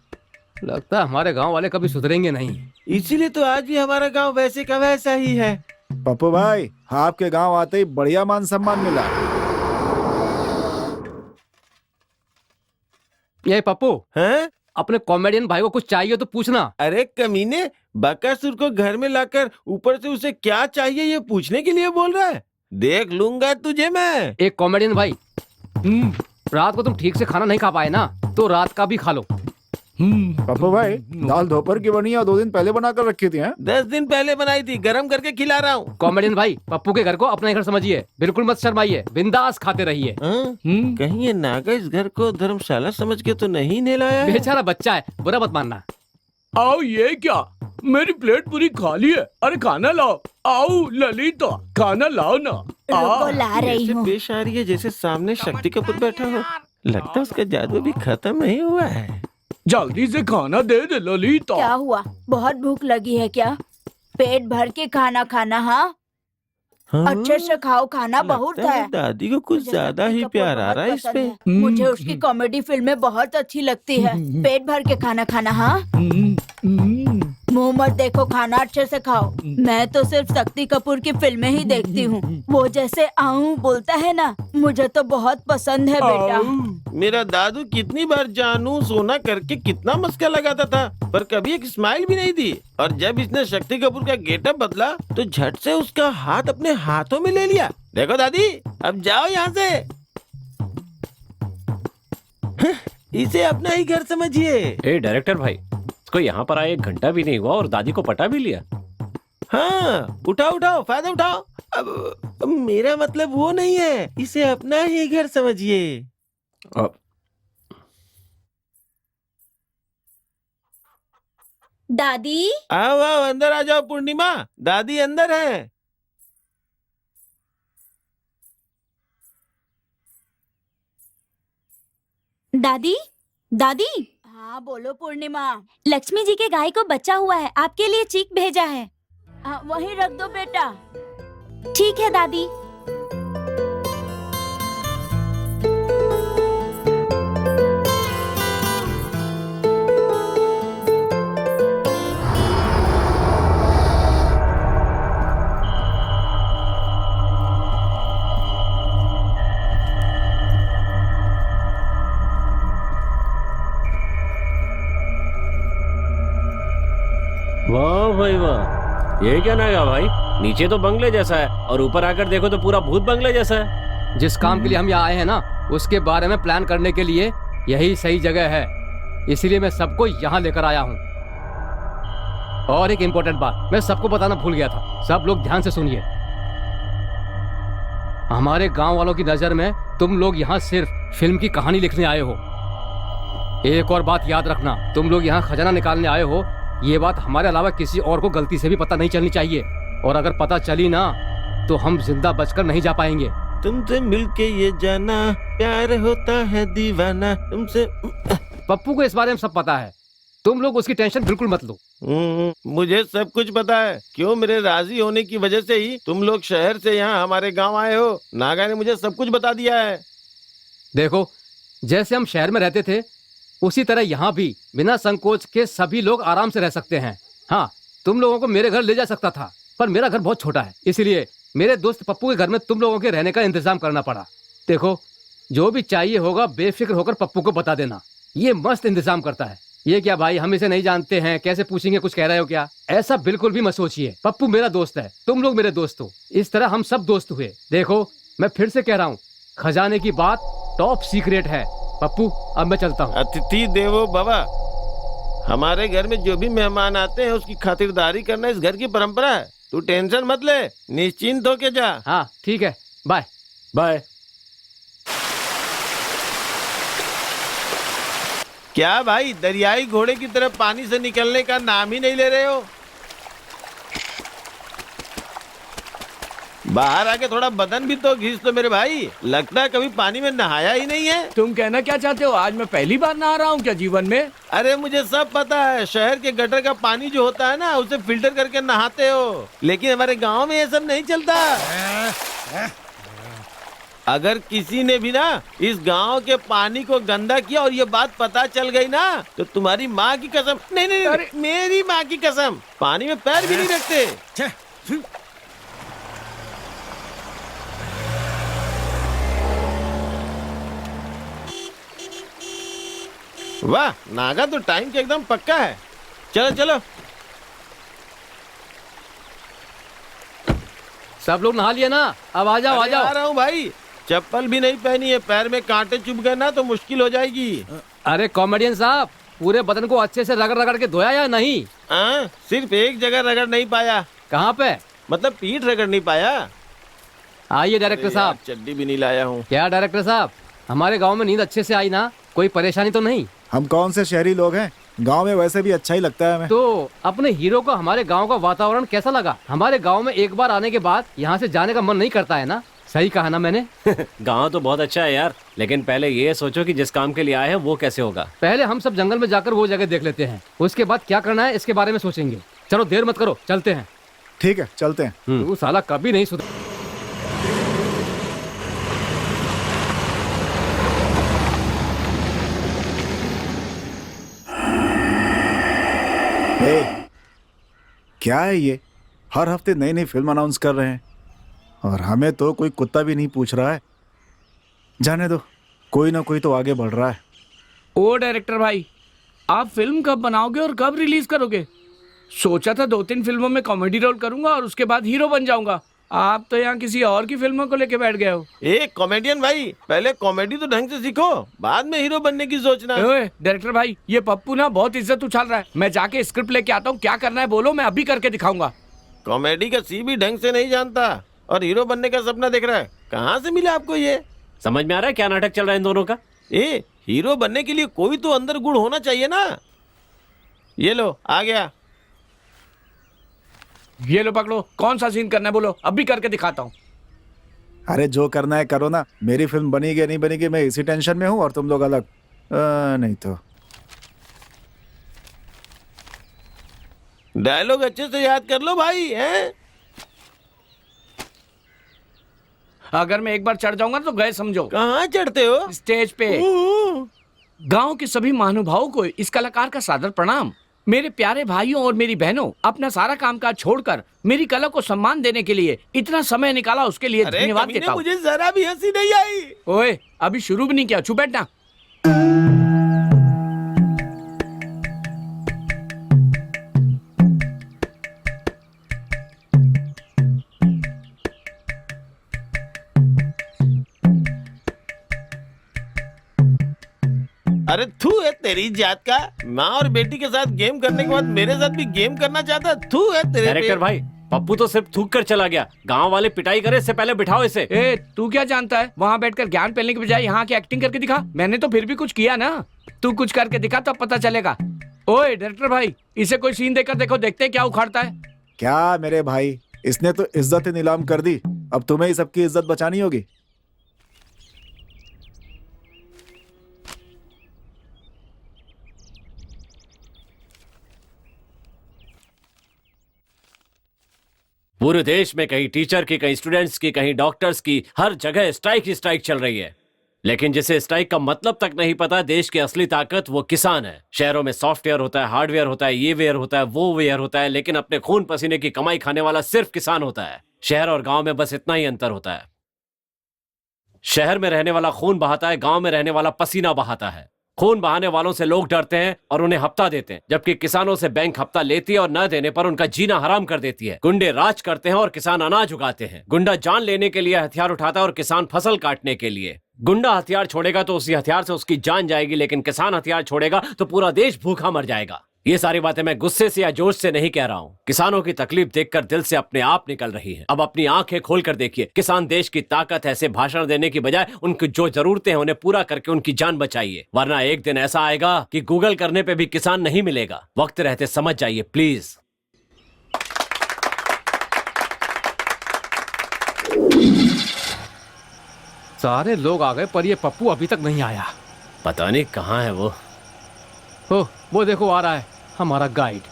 लगता है हमारे गांव वाले कभी सुधरेंगे नहीं। इसीलिए तो आज भी हमारा गांव वैसे का वैसा ही है। पप्पू भाई, आपके गांव आते ही बढ़िया मान सम्मान मिला। ये पप्पू, हैं? अपने कॉमेडियन भाई को कुछ चाहिए तो पूछना। अरे कमीने, बकासुर को घर में लाकर ऊपर से उसे क्या चाहिए ये पूछने के लिए बोल रहा है? देख लूंगा तुझे मैं। एक कॉमेडियन भाई, रात को तुम ठीक से खाना नहीं खा पाए ना, तो रात का भी खा लो। पप्पू भाई, दाल दोपहर की बनी है, 2 दिन पहले बना कर रखी थी हैं? 10 दिन पहले बनाई थी, गरम करके खिला रहा हूँ। कॉमेडियन भाई, पप्पू के घर को अपना घर समझिए, बिल्कुल मत शर्माइए, बिंदास खाते रहिए। कहीं ये नागा इस घर को धर्मशाला समझ के तो नहीं नहलाया है? बेचारा बच्चा है, बुरा मत मानना। आओ, ये क्या, मेरी प्लेट पूरी खाली है। अरे खाना लाओ। आओ ललिता, खाना लाओ ना। रुको, ला रही ऐसे हूँ। पेश आ रही है जैसे सामने शक्ति कपूर बैठा हो। लगता है उसका जादू भी खत्म नहीं हुआ है। जल्दी से खाना दे दे ललिता। क्या हुआ, बहुत भूख लगी है क्या? पेट भर के खाना खाना। हाँ, अच्छे से खाओ, खाना बहुत लगता है। दादी को कुछ मुझे ज्यादा शक्ति ही कपूर प्यार आ बहुत रहा है इस पसंद पे। है। मुझे उसकी कॉमेडी फिल्में बहुत अच्छी लगती है। पेट भर के खाना खाना। हाँ, मुंह मत देखो, खाना अच्छे से खाओ। मैं तो सिर्फ शक्ति कपूर की फिल्में ही देखती हूँ। वो जैसे आऊं बोलता है ना, मुझे तो बहुत पसंद है बेटा। मेरा दादू कितनी बार जानू सोना करके कितना मस्का लगाता था, पर कभी एक स्माइल भी नहीं दी। और जब इसने शक्ति कपूर का गेटअप बदला तो झट से उसका हाथ अपने हाथों में ले लिया। देखो दादी, अब जाओ यहाँ से। इसे अपना ही घर समझिए। ए डायरेक्टर भाई, इसको यहाँ पर आए 1 घंटा भी नहीं हुआ और दादी को पटा भी लिया। हाँ, उठाओ उठाओ, फायदा उठाओ। अब मेरा मतलब वो नहीं है, इसे अपना ही घर समझिए। दादी, आओ आओ, अंदर आ जाओ पूर्णिमा, दादी अंदर है। दादी, दादी। हाँ बोलो पूर्णिमा। लक्ष्मी जी के गाय को बच्चा हुआ है, आपके लिए चीक भेजा है। वहीं रख दो बेटा। ठीक है दादी। वाह भाई वाह, ये क्या नागा भाई, नीचे तो बंगले जैसा है और ऊपर आकर देखो तो पूरा भूत बंगले जैसा है। जिस काम के लिए हम यहाँ आए हैं ना, उसके बारे में प्लान करने के लिए यही सही जगह है, इसीलिए मैं सबको यहाँ लेकर आया हूँ। और एक इम्पोर्टेंट बात मैं सबको बताना भूल गया था, सब लोग ध्यान से सुनिए। हमारे गांव वालों की नजर में तुम लोग यहाँ सिर्फ फिल्म की कहानी लिखने आए हो। एक और बात याद रखना, तुम लोग यहाँ खजाना निकालने आए हो, ये बात हमारे अलावा किसी और को गलती से भी पता नहीं चलनी चाहिए। और अगर पता चली ना तो हम जिंदा बचकर नहीं जा पाएंगे। तुमसे मिलके ये जाना प्यार होता है दीवाना तुमसे। पप्पू को इस बारे में सब पता है, तुम लोग उसकी टेंशन बिल्कुल मत लो। मुझे सब कुछ पता है। क्यों, मेरे राजी होने की वजह से ही तुम लोग शहर से यहाँ हमारे गांव आए हो। नागा ने मुझे सब कुछ बता दिया है। देखो, जैसे हम शहर में रहते थे उसी तरह यहाँ भी बिना संकोच के सभी लोग आराम से रह सकते हैं। हाँ, तुम लोगों को मेरे घर ले जा सकता था, पर मेरा घर बहुत छोटा है, इसलिए मेरे दोस्त पप्पू के घर में तुम लोगों के रहने का इंतजाम करना पड़ा। देखो, जो भी चाहिए होगा बेफिक्र होकर पप्पू को बता देना, ये मस्त इंतजाम करता है। ये क्या भाई, हम इसे नहीं जानते हैं, कैसे पूछेंगे, कुछ कह रहे हो क्या? ऐसा बिल्कुल भी मत सोचिए, पप्पू मेरा दोस्त है, तुम लोग मेरे दोस्त हो, इस तरह हम सब दोस्त हुए। देखो, मैं फिर से कह रहा हूँ, खजाने की बात टॉप सीक्रेट है। पप्पू, अब मैं चलता हूँ। अतिथि देवो भव। हमारे घर में जो भी मेहमान आते हैं उसकी खातिरदारी करना इस घर की परंपरा है। तू टेंशन मत ले, निश्चिंत होके जा। हाँ ठीक है, बाय बाय। क्या भाई, दरियाई घोड़े की तरह पानी से निकलने का नाम ही नहीं ले रहे हो? बाहर आके थोड़ा बदन भी तो घिस लो मेरे भाई। लगता है कभी पानी में नहाया ही नहीं है। तुम कहना क्या चाहते हो? आज मैं पहली बार नहा रहा हूँ क्या जीवन में? अरे मुझे सब पता है, शहर के गटर का पानी जो होता है ना उसे फिल्टर करके नहाते हो, लेकिन हमारे गांव में ये सब नहीं चलता। अगर किसी ने भी ना इस गांव के पानी को गंदा किया और ये बात पता चल गई ना तो तुम्हारी माँ की कसम, नहीं नहीं, नहीं मेरी माँ की कसम, पानी में पैर भी नहीं रखते। वाह, नागा तो टाइम के एकदम पक्का है। चलो चलो। सब लोग नहा लिए ना? अब आ जाओ, आ अरे आ जाओ। रहा हूँ भाई, चप्पल भी नहीं पहनी है, पैर में कांटे चुभ गए ना तो मुश्किल हो जाएगी। अरे कॉमेडियन साहब, पूरे बदन को अच्छे से रगड़ रगड़ के धोया या नहीं? सिर्फ एक जगह रगड़ नहीं पाया, कहाँ पे? मतलब पीठ रगड़ नहीं पाया। आइए डायरेक्टर अरे साहब। यार, चड्डी भी नहीं लाया हूँ। क्या डायरेक्टर साहब, हमारे गांव में नींद अच्छे से आई ना? कोई परेशानी तो नहीं? हम कौन से शहरी लोग हैं, गांव में वैसे भी अच्छा ही लगता है हमें। तो अपने हीरो को हमारे गांव का वातावरण कैसा लगा? हमारे गांव में एक बार आने के बाद यहाँ से जाने का मन नहीं करता है ना? सही कहा ना मैंने? गांव तो बहुत अच्छा है यार, लेकिन पहले ये सोचो कि जिस काम के लिए आए हैं वो कैसे होगा। पहले हम सब जंगल में जाकर वो जगह देख लेते हैं, उसके बाद क्या करना है इसके बारे में सोचेंगे। चलो देर मत करो, चलते हैं। ठीक है, चलते हैं। तू साला कभी नहीं सुधर। ए, क्या है ये? हर हफ्ते नई नई फिल्म अनाउंस कर रहे हैं और हमें तो कोई कुत्ता भी नहीं पूछ रहा है। जाने दो, कोई ना कोई तो आगे बढ़ रहा है। ओ डायरेक्टर भाई, आप फिल्म कब बनाओगे और कब रिलीज करोगे? सोचा था 2-3 फिल्मों में कॉमेडी रोल करूंगा और उसके बाद हीरो बन जाऊंगा। आप तो यहाँ किसी और की फिल्मों को लेके बैठ गए हो। एक कॉमेडियन भाई, पहले कॉमेडी तो ढंग से सीखो, बाद में हीरो बनने की सोचना। ओए डायरेक्टर भाई, ये पप्पू ना बहुत इज्जत उछाल रहा है। मैं जाके स्क्रिप्ट लेके आता हूँ, क्या करना है बोलो, मैं अभी करके दिखाऊंगा। कॉमेडी का सी भी ढंग से नहीं जानता और हीरो बनने का सपना देख रहा है। कहाँ से मिला आपको ये? समझ में आ रहा है क्या नाटक चल रहा है इन दोनों का? हीरो बनने के लिए कोई तो अंदर गुण होना चाहिए ना। ये लो, आ गया। ये लो पकड़ो, कौन सा सीन करना है बोलो, अभी करके दिखाता हूँ। अरे जो करना है करो ना, मेरी फिल्म बनेगी नहीं बनेगी मैं इसी टेंशन में हूँ और तुम लोग अलग। नहीं तो डायलॉग अच्छे से याद कर लो भाई, हैं? अगर मैं एक बार चढ़ जाऊंगा तो गए समझो। कहाँ चढ़ते हो? स्टेज पे। गांव के सभी महानुभावों को इस कलाकार का सादर प्रणाम। मेरे प्यारे भाइयों और मेरी बहनों, अपना सारा कामकाज छोड़कर मेरी कला को सम्मान देने के लिए इतना समय निकाला, उसके लिए अरे धन्यवाद कमीने, देता हूँ। मुझे जरा भी हंसी नहीं आई। ओए, अभी शुरू भी नहीं किया, चुप बैठना। अरे थू है तेरी जात का, माँ और बेटी के साथ गेम करने के बाद मेरे साथ भी गेम करना चाहता। थू है तेरे डायरेक्टर भाई, पप्पू तो सिर्फ थूक कर चला गया। गांव वाले पिटाई करे, इससे पहले बिठाओ इसे। ए, तू क्या जानता है? वहाँ बैठकर ज्ञान फैलने के बजाय यहाँ की एक्टिंग करके दिखा। मैंने तो फिर भी कुछ किया ना, तू कुछ करके दिखा तब पता चलेगा। ओए डायरेक्टर भाई, इसे कोई सीन देकर देखो, देखते क्या उखाड़ता है। क्या मेरे भाई, इसने तो इज्जत ही नीलाम कर दी, अब तुम्हें ही सबकी इज्जत बचानी होगी। पूरे देश में कहीं टीचर की, कहीं स्टूडेंट्स की, कहीं डॉक्टर्स की, हर जगह स्ट्राइक ही स्ट्राइक चल रही है। लेकिन जिसे स्ट्राइक का मतलब तक नहीं पता, देश की असली ताकत वो किसान है। शहरों में सॉफ्टवेयर होता है, हार्डवेयर होता है, ये वेयर होता है, वो वेयर होता है, लेकिन अपने खून पसीने की कमाई खाने वाला सिर्फ किसान होता है। शहर और गांव में बस इतना ही अंतर होता है। शहर में रहने वाला खून बहाता है, गांव में रहने वाला पसीना बहाता है। खून बहाने वालों से लोग डरते हैं और उन्हें हफ्ता देते हैं, जबकि किसानों से बैंक हफ्ता लेती है और न देने पर उनका जीना हराम कर देती है। गुंडे राज करते हैं और किसान अनाज उगाते हैं। गुंडा जान लेने के लिए हथियार उठाता है और किसान फसल काटने के लिए। गुंडा हथियार छोड़ेगा तो उसी हथियार से उसकी जान जाएगी, लेकिन किसान हथियार छोड़ेगा तो पूरा देश भूखा मर जाएगा। ये सारी बातें मैं गुस्से से या जोश से नहीं कह रहा हूँ। किसानों की तकलीफ देखकर दिल से अपने आप निकल रही है। अब अपनी आंखें खोल कर देखिए, किसान देश की ताकत है। ऐसे भाषण देने की बजाय उनकी जो जरूरतें हैं उन्हें पूरा करके उनकी जान बचाइए, वरना एक दिन ऐसा आएगा कि गूगल करने पे भी किसान नहीं मिलेगा। वक्त रहते समझ जाइए प्लीज। सारे लोग आ गए पर ये पप्पू अभी तक नहीं आया। पता नहीं कहाँ है वो। ओह, वो देखो आ रहा है हमारा गाइड।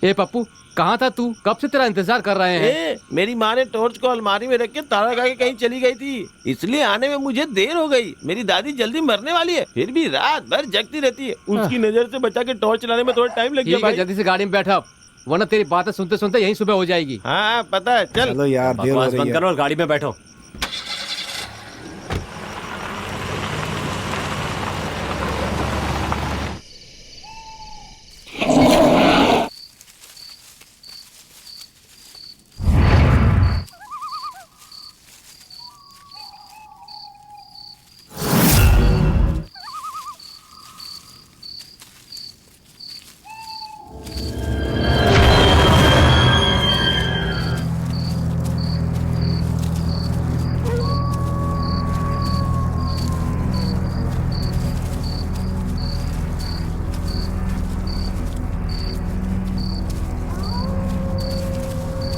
ए पप्पू, कहाँ था तू? कब से तेरा इंतजार कर रहे हैं। मेरी माँ ने टॉर्च को अलमारी में रख के ताला खा के कहीं चली गई थी, इसलिए आने में मुझे देर हो गई। मेरी दादी जल्दी मरने वाली है, फिर भी रात भर जगती रहती है। उसकी नजर से बचा के टॉर्च चलाने में थोड़ा टाइम लग गया ठीक है, भाई। जल्दी से गाड़ी में बैठा, वरना तेरी बातें सुनते सुनते यहीं सुबह हो जाएगी। हाँ पता है, चल। चलो यार, देर हो बकवास रही बंद है। करो और गाड़ी में बैठो।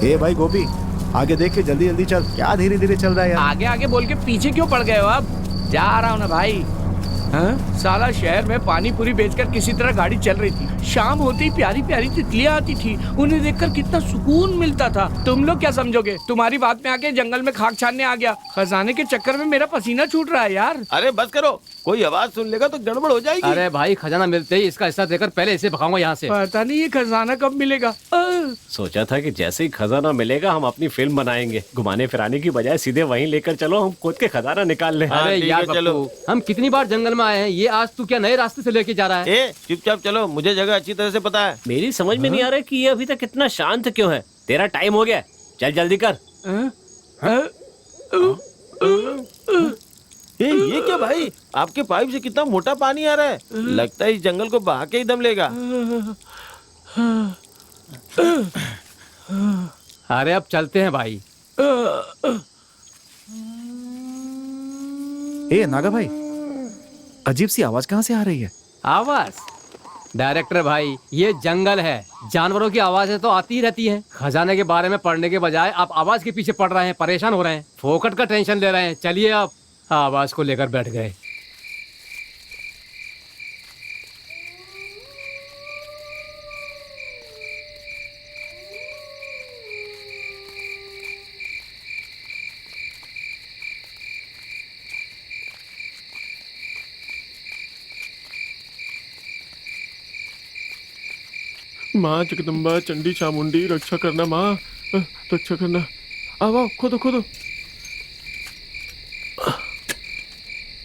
ए भाई गोपी, आगे देख के जल्दी जल्दी चल। क्या धीरे धीरे चल रहा है यार? आगे आगे बोल के पीछे क्यों पड़ गए हो आप? जा रहा हूँ ना भाई। हाँ? साला शहर में पानी पूरी बेचकर किसी तरह गाड़ी चल रही थी। शाम होते ही प्यारी प्यारी तितलियां आती थी, उन्हें देखकर कितना सुकून मिलता था। तुम लोग क्या समझोगे? तुम्हारी बात में आके जंगल में खाक छानने आ गया। खजाने के चक्कर में मेरा पसीना छूट रहा है यार। अरे बस करो, कोई आवाज सुन लेगा तो गड़बड़ हो जाएगी। अरे भाई, खजाना मिलते ही इसका हिस्सा देकर पहले इसे भगाऊंगा यहाँ से। पता नहीं ये खजाना कब मिलेगा। सोचा था कि जैसे ही खजाना मिलेगा हम अपनी फिल्म बनाएंगे। घुमाने फिराने की बजाय सीधे वहीं लेकर चलो, हम खुद के खजाना निकाल लें। अरे ठीक यार है, चलो। पप्पू, हम कितनी बार जंगल में आए हैं, ये आज तू क्या नए रास्ते से लेके जा रहा है? ए चुपचाप चलो, मुझे जगह अच्छी तरह से पता है। मेरी समझ में नहीं आ रहा कि ये अभी तक इतना शांत क्यों है। तेरा टाइम हो गया, चल जल्दी कर। ये क्या भाई, आपके पाइप से कितना मोटा पानी आ रहा है। लगता है इस जंगल को बहा के ही दम लेगा। अरे अब चलते हैं भाई। ए नागा भाई, अजीब सी आवाज कहाँ से आ रही है? आवाज? डायरेक्टर भाई, ये जंगल है, जानवरों की आवाजें तो आती ही रहती हैं। खजाने के बारे में पढ़ने के बजाय आप आवाज के पीछे पड़ रहे हैं, परेशान हो रहे हैं, फोकट का टेंशन ले रहे हैं। चलिए आप आवाज को लेकर बैठ गए। माँ जगदम्बा चंडी चामुंडी रक्षा करना, माँ रक्षा करना। आओ खोदो खोदो।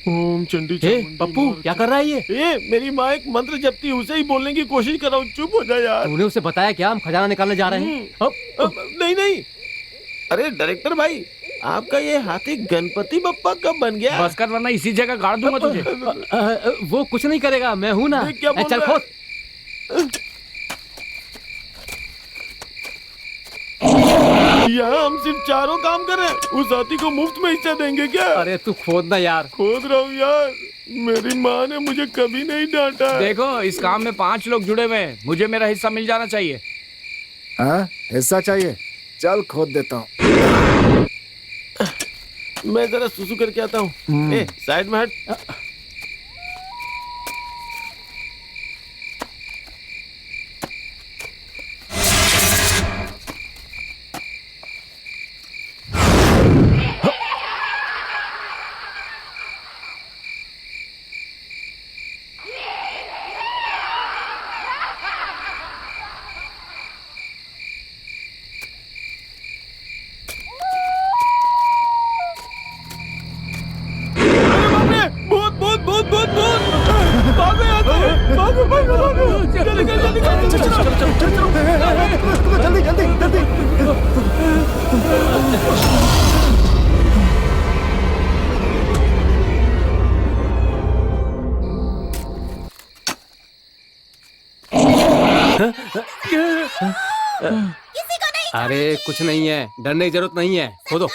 ओम चंडी चामुंडी। पप्पू, क्या कर रहा है ये? मेरी माँ एक मंत्र जपती है, उसे ही बोलने की कोशिश कर रहा हूँ। चुप हो जा यार। तूने उसे बताया क्या हम खजाना निकालने जा रहे हैं? नहीं नहीं, अरे डायरेक्टर भाई, आपका ये हाथी गणपति बप्पा कब बन गया? बस कर वरना इसी जगह गाड़ दूंगा तुझे। वो कुछ नहीं करेगा, मैं हूँ ना। क्या बोल चल रहा है? खोद। यहाँ हम सिर्फ चारों काम कर रहे हैं, उस हाथी को मुफ्त में हिस्सा देंगे क्या? अरे तू खोद ना यार। खोद रहा हूँ यार, मेरी माँ ने मुझे कभी नहीं डांटा। देखो, इस काम में 5 लोग जुड़े हुए हैं, मुझे मेरा हिस्सा मिल जाना चाहिए। हाँ, हिस्सा चाहिए? चल खोद देता हूँ। मैं जरा सुसु करके आता हूँ। साइड में हट। जल्दी जल्दी जल्दी। अरे कुछ नहीं है, डरने की जरूरत नहीं है, खोदो।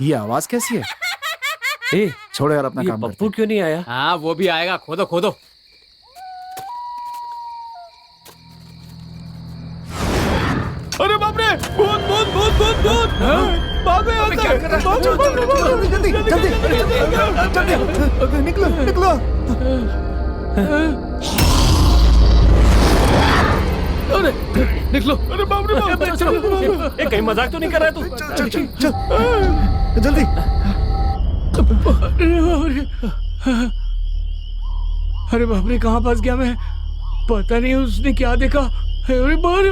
ये आवाज कैसी है? ए, छोड़ो यार, अपना ये काम करते पप्पू क्यों नहीं आया? हाँ वो भी आएगा, खोदो खोदो। अरे बाप रे, भूत भूत भूत भूत भूत। भागो यहाँ से। क्या कर रहा है? जल्दी जल्दी जल्दी निकलो निकलो। अरे निकलो। अरे बाप रे बाप रे, चलो। ए, कहीं मजाक तो नहीं कर रहा है तू? चल चल चल जल्दी। अरे बाप रे, कहाँ फंस गया मैं? पता नहीं उसने क्या देखा। अरे बाप रे,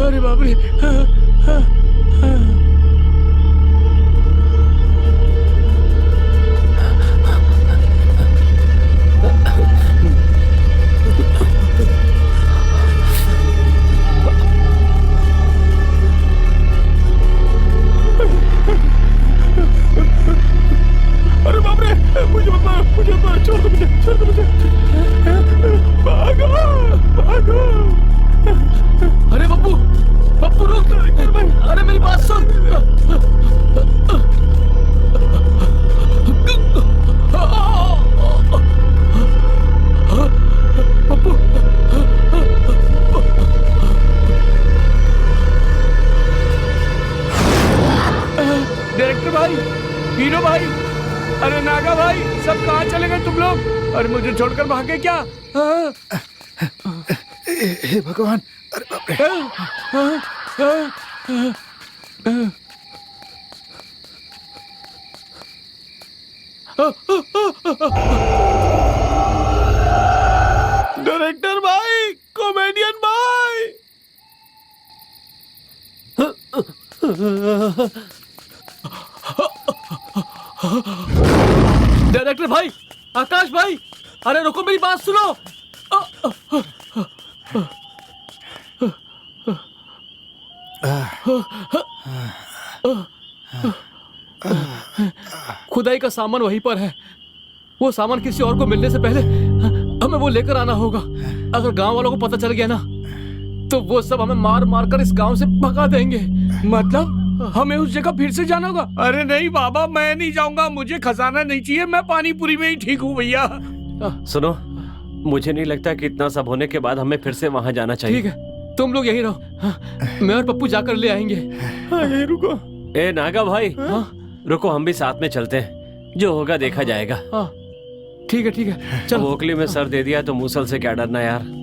अरे बाप रे। अरे बाप रे, मुझे मत मारो, मुझे मत मारो, छोड़ दो मुझे, छोड़ दो मुझे। भागो भागो। अरे पप्पू, पप्पू रुक। अरे अरे मुझे छोड़कर भागे क्या? हाँ? हे भगवान, अरे बाप रे। डायरेक्टर भाई, कॉमेडियन भाई। डायरेक्टर भाई, आकाश भाई, अरे रुको, मेरी बात सुनो। खुदाई का सामान वहीं पर है। वो सामान किसी और को मिलने से पहले हमें वो लेकर आना होगा। अगर गांव वालों को पता चल गया ना, तो वो सब हमें मार मार कर इस गांव से भगा देंगे। मतलब हमें उस जगह फिर से जाना होगा? अरे नहीं बाबा, मैं नहीं जाऊंगा, मुझे खजाना नहीं चाहिए, मैं पानीपुरी में ही ठीक हूँ भैया। सुनो, मुझे नहीं लगता कि इतना सब होने के बाद हमें फिर से वहां जाना चाहिए। ठीक है, तुम लोग यहीं रहो। हाँ, मैं और पप्पू जाकर ले आएंगे। यही रुको। ए नागा भाई, हाँ? रुको, हम भी साथ में चलते हैं। जो होगा देखा जाएगा। हाँ, ठीक है ठीक है, चलो। वोकली में सर दे दिया तो मूसल से क्या डरना यार।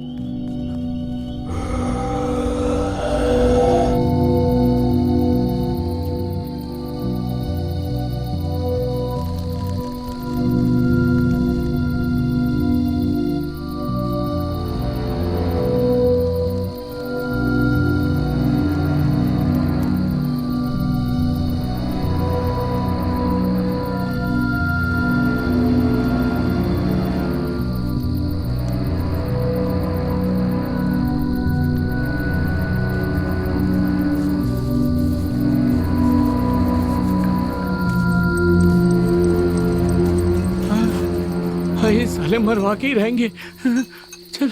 ये साले मरवा के ही रहेंगे। चलो।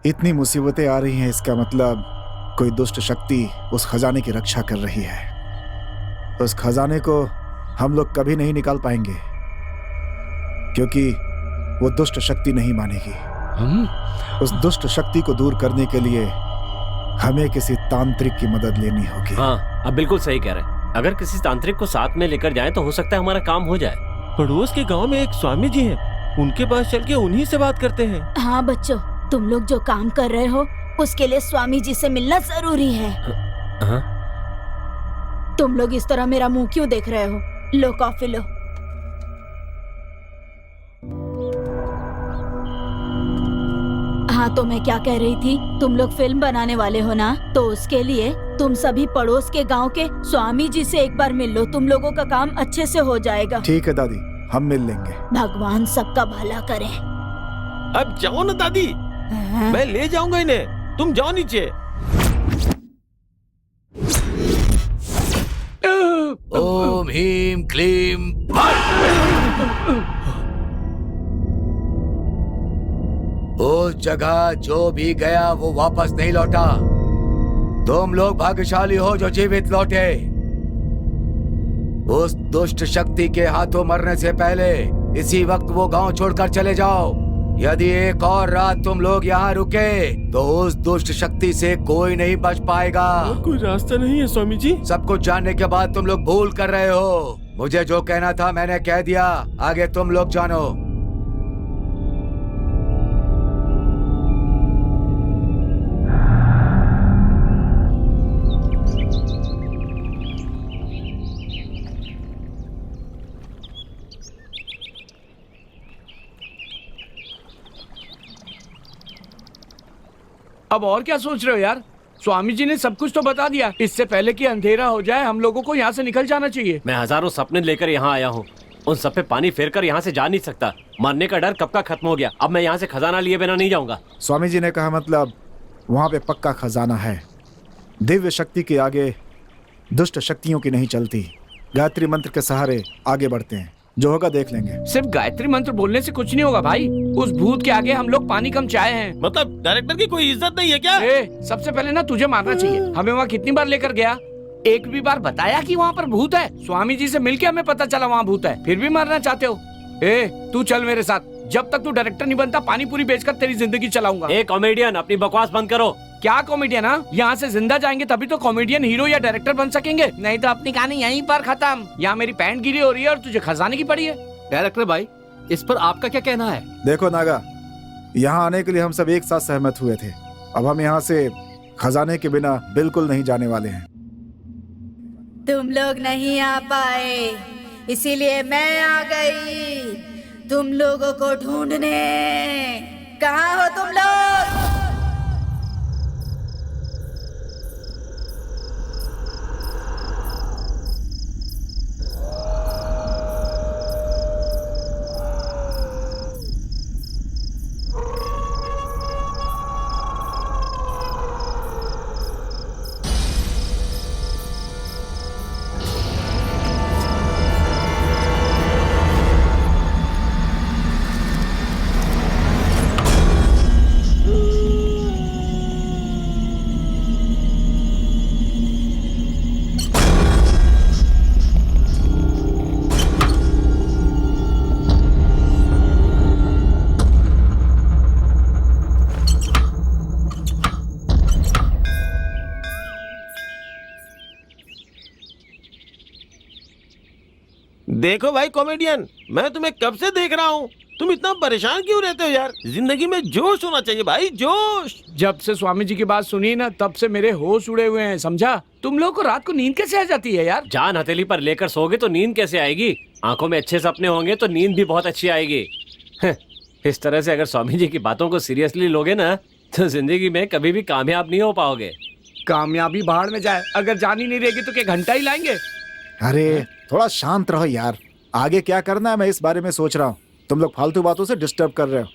इतनी मुसीबतें आ रही हैं, इसका मतलब कोई दुष्ट शक्ति उस खजाने की रक्षा कर रही है। उस खजाने को हम लोग कभी नहीं निकाल पाएंगे, क्योंकि वो दुष्ट शक्ति नहीं मानेगी। उस दुष्ट शक्ति को दूर करने के लिए हमें किसी तांत्रिक की मदद लेनी होगी। हाँ, अब बिल्कुल सही कह रहे हैं। अगर किसी तांत्रिक को साथ में लेकर जाएं तो हो सकता है हमारा काम हो जाए। पड़ोस के गांव में एक स्वामी जी हैं, उनके पास चल के उन्हीं से बात करते हैं। हाँ बच्चों, तुम लोग जो काम कर रहे हो उसके लिए स्वामी जी से मिलना जरूरी है। हाँ? तुम लोग इस तरह मेरा मुंह क्यों देख रहे हो? लो कॉफी लो। हाँ, तो मैं क्या कह रही थी, तुम लोग फिल्म बनाने वाले हो ना, तो उसके लिए तुम सभी पड़ोस के गांव के स्वामी जी से एक बार मिल लो, तुम लोगों का काम अच्छे से हो जाएगा। ठीक है दादी, हम मिल लेंगे। भगवान सबका भला करे। अब जाओ ना दादी, मैं ले जाऊंगा इन्हें, तुम जाओ नीचे। ओम ह्रीम क्लीम उस जगह जो भी गया वो वापस नहीं लौटा। तुम लोग भाग्यशाली हो जो जीवित लौटे। उस दुष्ट शक्ति के हाथों मरने से पहले इसी वक्त वो गांव छोड़कर चले जाओ। यदि एक और रात तुम लोग यहाँ रुके तो उस दुष्ट शक्ति से कोई नहीं बच पाएगा। कोई रास्ता नहीं है स्वामी जी? सब कुछ जानने के बाद तुम लोग भूल कर रहे हो। मुझे जो कहना था मैंने कह दिया, आगे तुम लोग जानो। अब और क्या सोच रहे हो यार? स्वामी जी ने सब कुछ तो बता दिया। इससे पहले कि अंधेरा हो जाए हम लोगों को यहाँ से निकल जाना चाहिए। मैं हजारों सपने लेकर यहाँ आया हूँ, उन सब पे पानी फेर कर यहाँ से जा नहीं सकता। मरने का डर कब का खत्म हो गया। अब मैं यहाँ से खजाना लिए बिना नहीं जाऊंगा। स्वामी जी ने कहा मतलब वहां पे पक्का खजाना है। दिव्य शक्ति के आगे दुष्ट शक्तियों की नहीं चलती। गायत्री मंत्र के सहारे आगे बढ़ते हैं, जो होगा देख लेंगे। सिर्फ गायत्री मंत्र बोलने से कुछ नहीं होगा भाई। उस भूत के आगे हम लोग पानी कम चाहे हैं। मतलब डायरेक्टर की कोई इज्जत नहीं है क्या? सबसे पहले ना तुझे मारना चाहिए। हमें वहाँ कितनी बार लेकर गया, एक भी बार बताया कि वहाँ पर भूत है? स्वामी जी से मिलके हमें पता चला वहाँ भूत है, फिर भी मारना चाहते हो? तू चल मेरे साथ। जब तक तू डायरेक्टर नहीं बनता पानी पूरी बेचकर तेरी जिंदगी चलाऊंगा। ए कॉमेडियन, अपनी बकवास बंद करो। क्या कॉमेडियन? हाँ, यहाँ से जिंदा जाएंगे तभी तो कॉमेडियन, हीरो या डायरेक्टर बन सकेंगे, नहीं तो अपनी कहानी यहीं पर खत्म। यहाँ मेरी पैंट गिरी हो रही है और तुझे खजाने की पड़ी है। डायरेक्टर भाई, इस पर आपका क्या कहना है? देखो नागा, यहाँ आने के लिए हम सब एक साथ सहमत हुए थे। अब हम यहाँ से खजाने के बिना बिल्कुल नहीं जाने वाले हैं। तुम लोग नहीं आ पाए, इसीलिए मैं आ गई तुम लोगों को ढूंढने। कहाँ हो तुम लोग? देखो भाई कॉमेडियन, मैं तुम्हें कब से देख रहा हूँ, तुम इतना परेशान क्यों रहते हो यार? जिंदगी में जोश होना चाहिए भाई, जोश। जब से स्वामी जी की बात सुनी ना तब से मेरे होश उड़े हुए हैं, समझा? तुम लोग को रात को नींद कैसे आ जाती है यार? जान हथेली पर लेकर सोगे तो नींद कैसे आएगी? आंखों में अच्छे सपने होंगे तो नींद भी बहुत अच्छी आएगी। इस तरह से अगर स्वामी जी की बातों को सीरियसली लोगे ना तो जिंदगी में कभी भी कामयाब नहीं हो पाओगे। कामयाबी बाहर में जाए, अगर जान ही नहीं रहेगी तो क्या घंटा ही लाएंगे? अरे थोड़ा शांत रहो यार, आगे क्या करना है मैं इस बारे में सोच रहा हूँ। तुम लोग फालतू बातों से डिस्टर्ब कर रहे हो।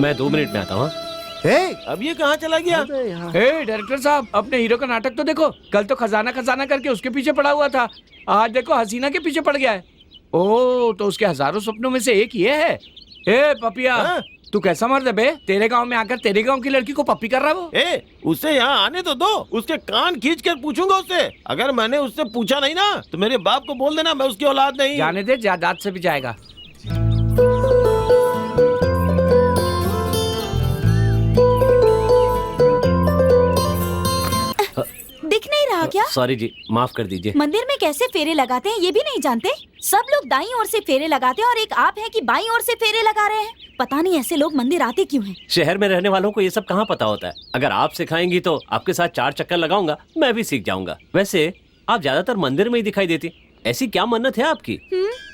मैं 2 मिनट में आता हूँ। अब ये कहाँ चला गया? डायरेक्टर साहब, अपने हीरो का नाटक तो देखो। कल तो खजाना खजाना करके उसके पीछे पड़ा हुआ था, आज देखो हसीना के पीछे पड़ गया है। ओ, तो उसके हजारों सपनों में से एक ये है। ए पपिया, तू कैसा मर्द है बे? तेरे गांव में आकर तेरे गांव की लड़की को पप्पी कर रहा है वो। उसे यहाँ आने तो दो, उसके कान खींच कर पूछूंगा उससे। अगर मैंने उससे पूछा नहीं ना तो मेरे बाप को बोल देना मैं उसकी औलाद नहीं। जाने दे, जायदाद से भी जाएगा। दिख नहीं रहा क्या? सॉरी जी, माफ कर दीजिए। मंदिर में कैसे फेरे लगाते हैं ये भी नहीं जानते? सब लोग दाईं ओर से फेरे लगाते हैं और एक आप है कि बाईं ओर से फेरे लगा रहे हैं। पता नहीं ऐसे लोग मंदिर आते क्यों हैं? शहर में रहने वालों को ये सब कहाँ पता होता है। अगर आप सिखाएंगी तो आपके साथ 4 चक्कर लगाऊंगा, मैं भी सीख जाऊंगा। वैसे आप ज्यादातर मंदिर में ही दिखाई देती, ऐसी क्या मन्नत है आपकी?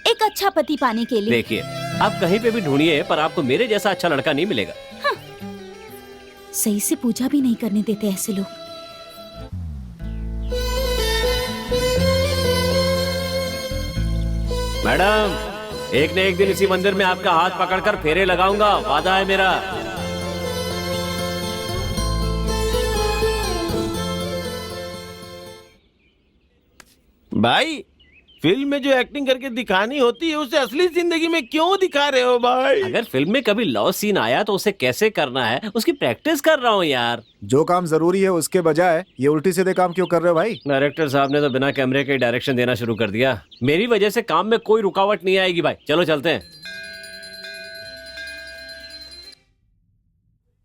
एक अच्छा पति पाने के लिए। देखिए, आप कहीं पे भी ढूंढिए पर आपको मेरे जैसा अच्छा लड़का नहीं मिलेगा। सही से पूजा भी नहीं करने देते ऐसे लोग। मैडम, एक न एक दिन इसी मंदिर में आपका हाथ पकड़कर फेरे लगाऊंगा, वादा है मेरा। भाई, फिल्म में जो एक्टिंग करके दिखानी होती है उसे असली जिंदगी में क्यों दिखा रहे हो भाई? अगर फिल्म में कभी लव सीन आया तो उसे कैसे करना है उसकी प्रैक्टिस कर रहा हूँ यार। जो काम जरूरी है उसके बजाय ये उल्टी सीधे काम क्यों कर रहे हो भाई? डायरेक्टर साहब ने तो बिना कैमरे के डायरेक्शन देना शुरू कर दिया। मेरी वजह से काम में कोई रुकावट नहीं आएगी भाई। चलो चलते हैं।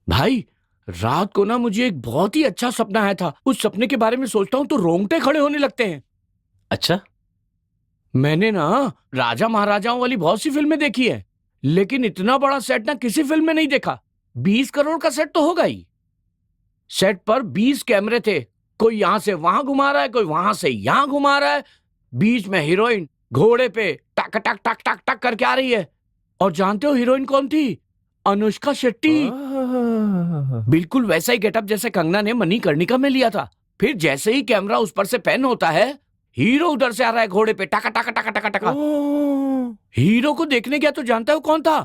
भाई, रात को ना मुझे एक बहुत ही अच्छा सपना आया था। उस सपने के बारे में सोचता हूँ तो रोंगटे खड़े होने लगते हैं। अच्छा? मैंने ना राजा महाराजाओं वाली बहुत सी फिल्में देखी है, लेकिन इतना बड़ा सेट ना किसी फिल्म में नहीं देखा। 20 करोड़ का सेट तो होगा ही। सेट पर 20 कैमरे थे, कोई यहां से वहां घुमा रहा है, कोई वहां से यहां घुमा रहा है। बीच में हीरोइन घोड़े पे टक टक टक टक टक करके आ रही है। और जानते हो हीरोइन कौन थी? अनुष्का शेट्टी। बिल्कुल वैसा ही गेटअप जैसे कंगना ने मणिकर्णिका में लिया था। फिर जैसे ही कैमरा उस पर से पैन होता है, हीरो उधर से आ रहा है घोड़े पे, टका टका टका टका टका। हीरो को देखने गया तो जानता हो कौन था?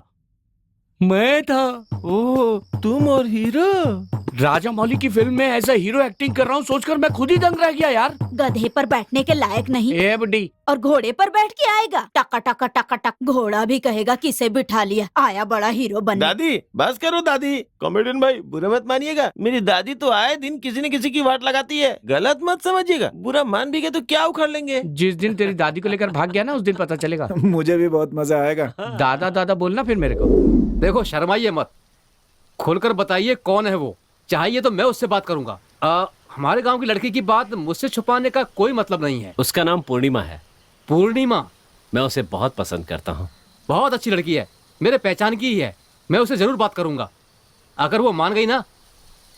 मैं था। ओह, तुम और हीरो। राजा मौली की फिल्म में ऐसा हीरो एक्टिंग कर रहा हूँ सोचकर मैं खुद ही दंग रह गया यार। गधे पर बैठने के लायक नहीं ए बुड्ढी, और घोड़े पर बैठ के आएगा, टका टका टका टक। घोड़ा भी कहेगा किसे बिठा लिया, आया बड़ा हीरो बनने। दादी बस करो दादी। कॉमेडियन भाई बुरा मत मानिएगा, मेरी दादी तो आए दिन किसी न किसी की वाट लगाती है, गलत मत समझिएगा। बुरा मान भी गए तो क्या उखाड़ लेंगे। जिस दिन तेरी दादी को लेकर भाग गया ना उस दिन पता चलेगा। मुझे भी बहुत मजा आएगा। दादा दादा बोलना फिर मेरे को। देखो शर्माइए मत, खुलकर बताइए कौन है वो। चाहिए तो मैं उससे बात करूंगा। हमारे गांव की लड़की की बात मुझसे छुपाने का कोई मतलब नहीं है। उसका नाम पूर्णिमा है। पूर्णिमा? मैं उसे बहुत पसंद करता हूँ। बहुत अच्छी लड़की है, मेरे पहचान की ही है। मैं उससे जरूर बात करूंगा। अगर वो मान गई ना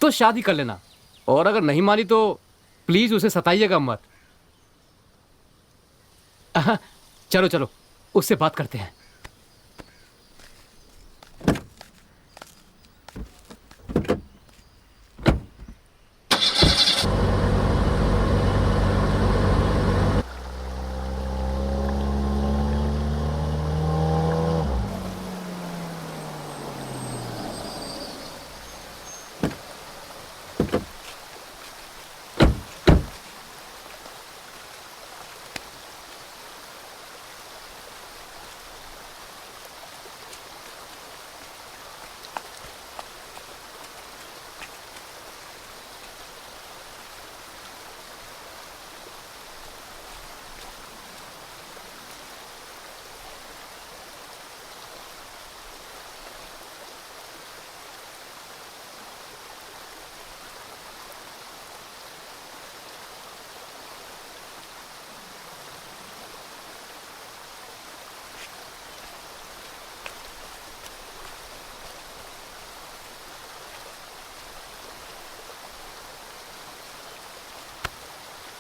तो शादी कर लेना, और अगर नहीं मानी तो प्लीज उसे सताइएगा मत। चलो चलो उससे बात करते हैं।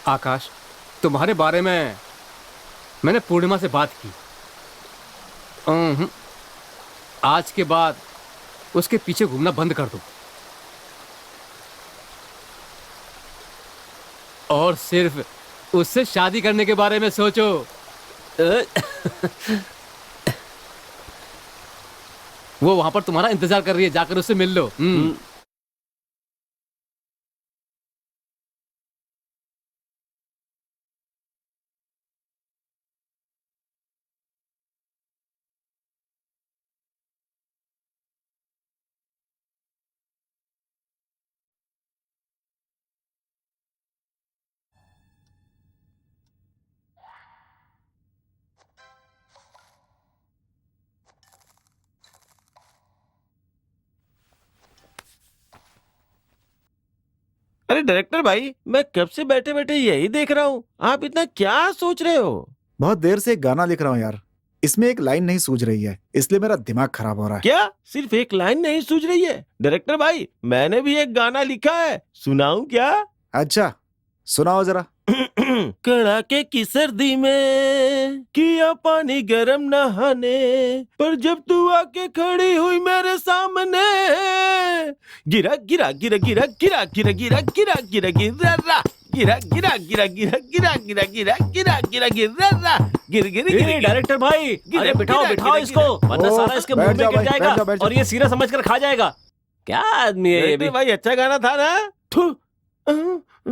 आकाश, तुम्हारे बारे में मैंने पूर्णिमा से बात की। आज के बाद उसके पीछे घूमना बंद कर दो और सिर्फ उससे शादी करने के बारे में सोचो। वो वहां पर तुम्हारा इंतजार कर रही है, जाकर उससे मिल लो। अरे डायरेक्टर भाई, मैं कब से बैठे बैठे यही देख रहा हूँ, आप इतना क्या सोच रहे हो? बहुत देर से एक गाना लिख रहा हूँ यार, इसमें एक लाइन नहीं सूझ रही है, इसलिए मेरा दिमाग खराब हो रहा है। क्या सिर्फ एक लाइन नहीं सूझ रही है? डायरेक्टर भाई, मैंने भी एक गाना लिखा है, सुनाऊं क्या? अच्छा सुनाओ जरा। कड़ाके की सर्दी में किया पानी गरम नहाने, पर जब तू आके खड़ी हुई मेरे सामने, गिरा गिरा गिरा गिरा गिरा गिरा गिरा गिरा गिरा गिरा रा, गिरा गिरा गिरा गिरा गिरा गिरा गिरा गिरा गिरा गिरा रा, गिर गिर गिर। डायरेक्टर भाई, अरे बिठाओ बिठाओ इसको, वरना सारा इसके मुंह में गिर जाएगा और ये सीरा समझकर खा जाएगा। क्या आदमी है ये भी। भाई अच्छा गाना था ना? थू।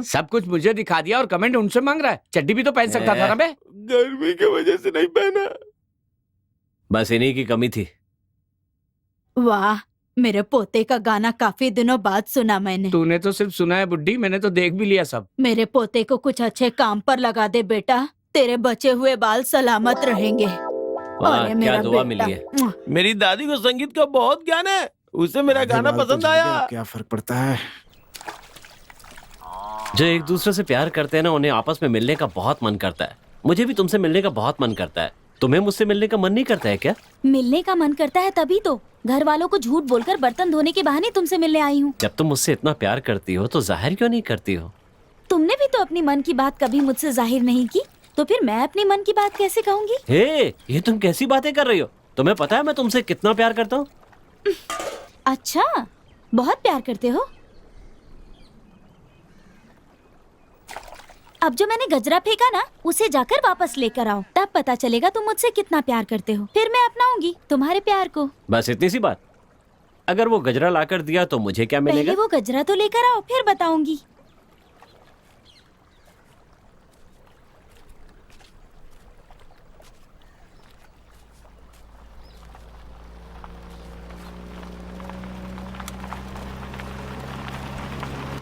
सब कुछ मुझे दिखा दिया और कमेंट उनसे मांग रहा है। चड्डी भी तो पहन सकता था ना बे। गर्मी की वजह से नहीं पहना। बस इन्हीं की कमी थी। वाह, मेरे पोते का गाना काफी दिनों बाद सुना मैंने। तूने तो सिर्फ सुना है बुड्ढी, मैंने तो देख भी लिया सब। मेरे पोते को कुछ अच्छे काम पर लगा दे बेटा, तेरे बचे हुए बाल सलामत रहेंगे। वाह, क्या दुआ मिली है। मेरी दादी को संगीत का बहुत ज्ञान है, उसे मेरा गाना पसंद आया। क्या फर्क पड़ता है? जो एक दूसरे से प्यार करते हैं ना, उन्हें आपस में मिलने का बहुत मन करता है। मुझे भी तुमसे मिलने का बहुत मन करता है। तुम्हें मुझसे मिलने का मन नहीं करता है क्या? मिलने का मन करता है तभी तो घर वालों को झूठ बोलकर बर्तन धोने के बहाने तुमसे मिलने आई हूँ। जब तुम मुझसे इतना प्यार करती हो तो जाहिर क्यों नहीं करती हो? तुमने भी तो अपनी मन की बात कभी मुझसे जाहिर नहीं की, तो फिर मैं अपनी मन की बात कैसे कहूँगी? हे, ये तुम कैसी बातें कर रही हो? तुम्हें पता है मैं तुमसे कितना प्यार करता हूँ? अच्छा, बहुत प्यार करते हो। अब जो मैंने गजरा फेंका ना, उसे जाकर वापस लेकर आओ, तब पता चलेगा तुम मुझसे कितना प्यार करते हो। फिर मैं अपनाऊंगी तुम्हारे प्यार को। बस इतनी सी बात? अगर वो गजरा लाकर दिया तो मुझे क्या पहले मिलेगा? वो गजरा तो लेकर आओ, फिर बताऊंगी।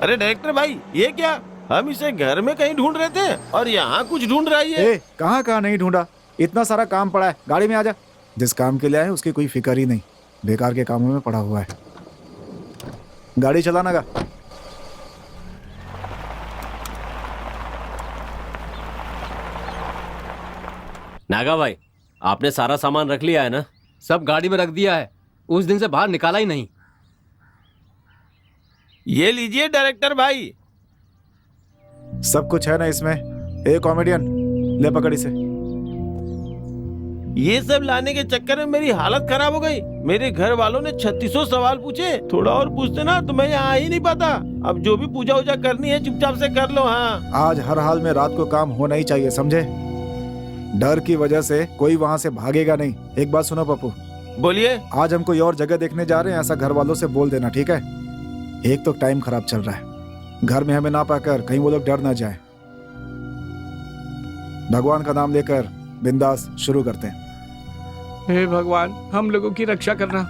अरे डायरेक्टर भाई, ये क्या? हम इसे घर में कहीं ढूंढ रहे थे और यहाँ कुछ ढूंढ रही है। ए, कहाँ कहाँ नहीं ढूंढा, इतना सारा काम पड़ा है। गाड़ी में आ जा। जिस काम के लिए आए उसकी कोई फिक्र ही नहीं, बेकार के कामों में पड़ा हुआ है। गाड़ी चलाना का। नागा भाई, आपने सारा सामान रख लिया है ना? सब गाड़ी में रख दिया है, उस दिन से बाहर निकाला ही नहीं। ये लीजिए डायरेक्टर भाई। सब कुछ है ना इसमें? ए कॉमेडियन, ले पकड़ इसे। ये सब लाने के चक्कर में मेरी हालत खराब हो गई। मेरे घर वालों ने 3600 सवाल पूछे। थोड़ा और पूछते ना तो मैं यहाँ आ ही नहीं पाता। अब जो भी पूजा वूजा करनी है चुपचाप से कर लो। हाँ, आज हर हाल में रात को काम होना ही चाहिए, समझे? डर की वजह से कोई वहाँ से भागेगा नहीं। एक बात सुनो पप्पू, बोलिए। आज हम कोई और जगह देखने जा रहे हैं, ऐसा घर वालों से बोल देना, ठीक है? एक तो टाइम खराब चल रहा है, घर में हमें ना पाकर कहीं वो लोग डर ना जाए। भगवान का नाम लेकर बिंदास शुरू करते हैं। हे भगवान, हम लोगों की रक्षा करना।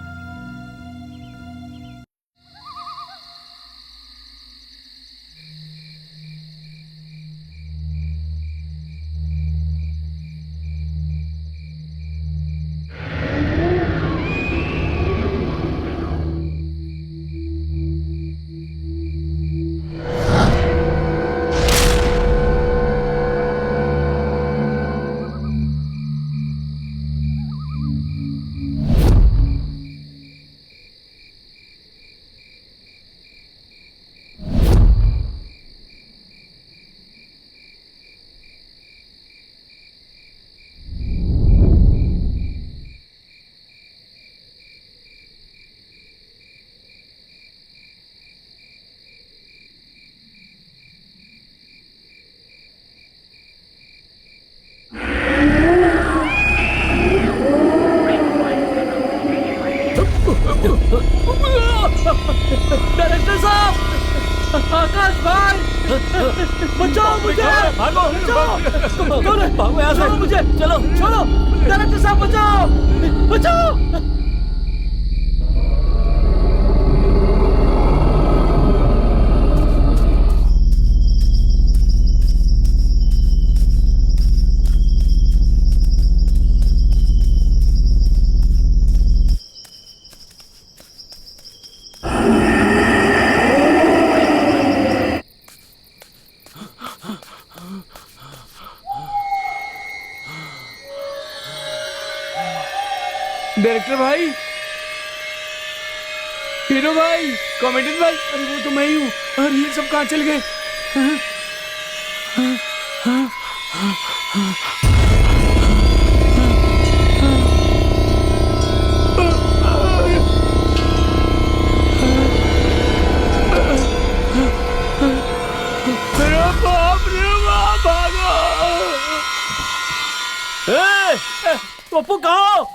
डायरेक्टर साहब, आकाश भाई, बचाओ मुझे, भागो, भागो यहाँ से, मुझे, चलो, छोड़ो, डायरेक्टर साहब बचाओ, बचाओ। डायरेक्टर भाई, हीरो भाई, कॉमेडियन भाई, अरे वो तो मैं ही हूँ। अरे ये सब कहाँ चल गए? पप्पू कहाँ हो?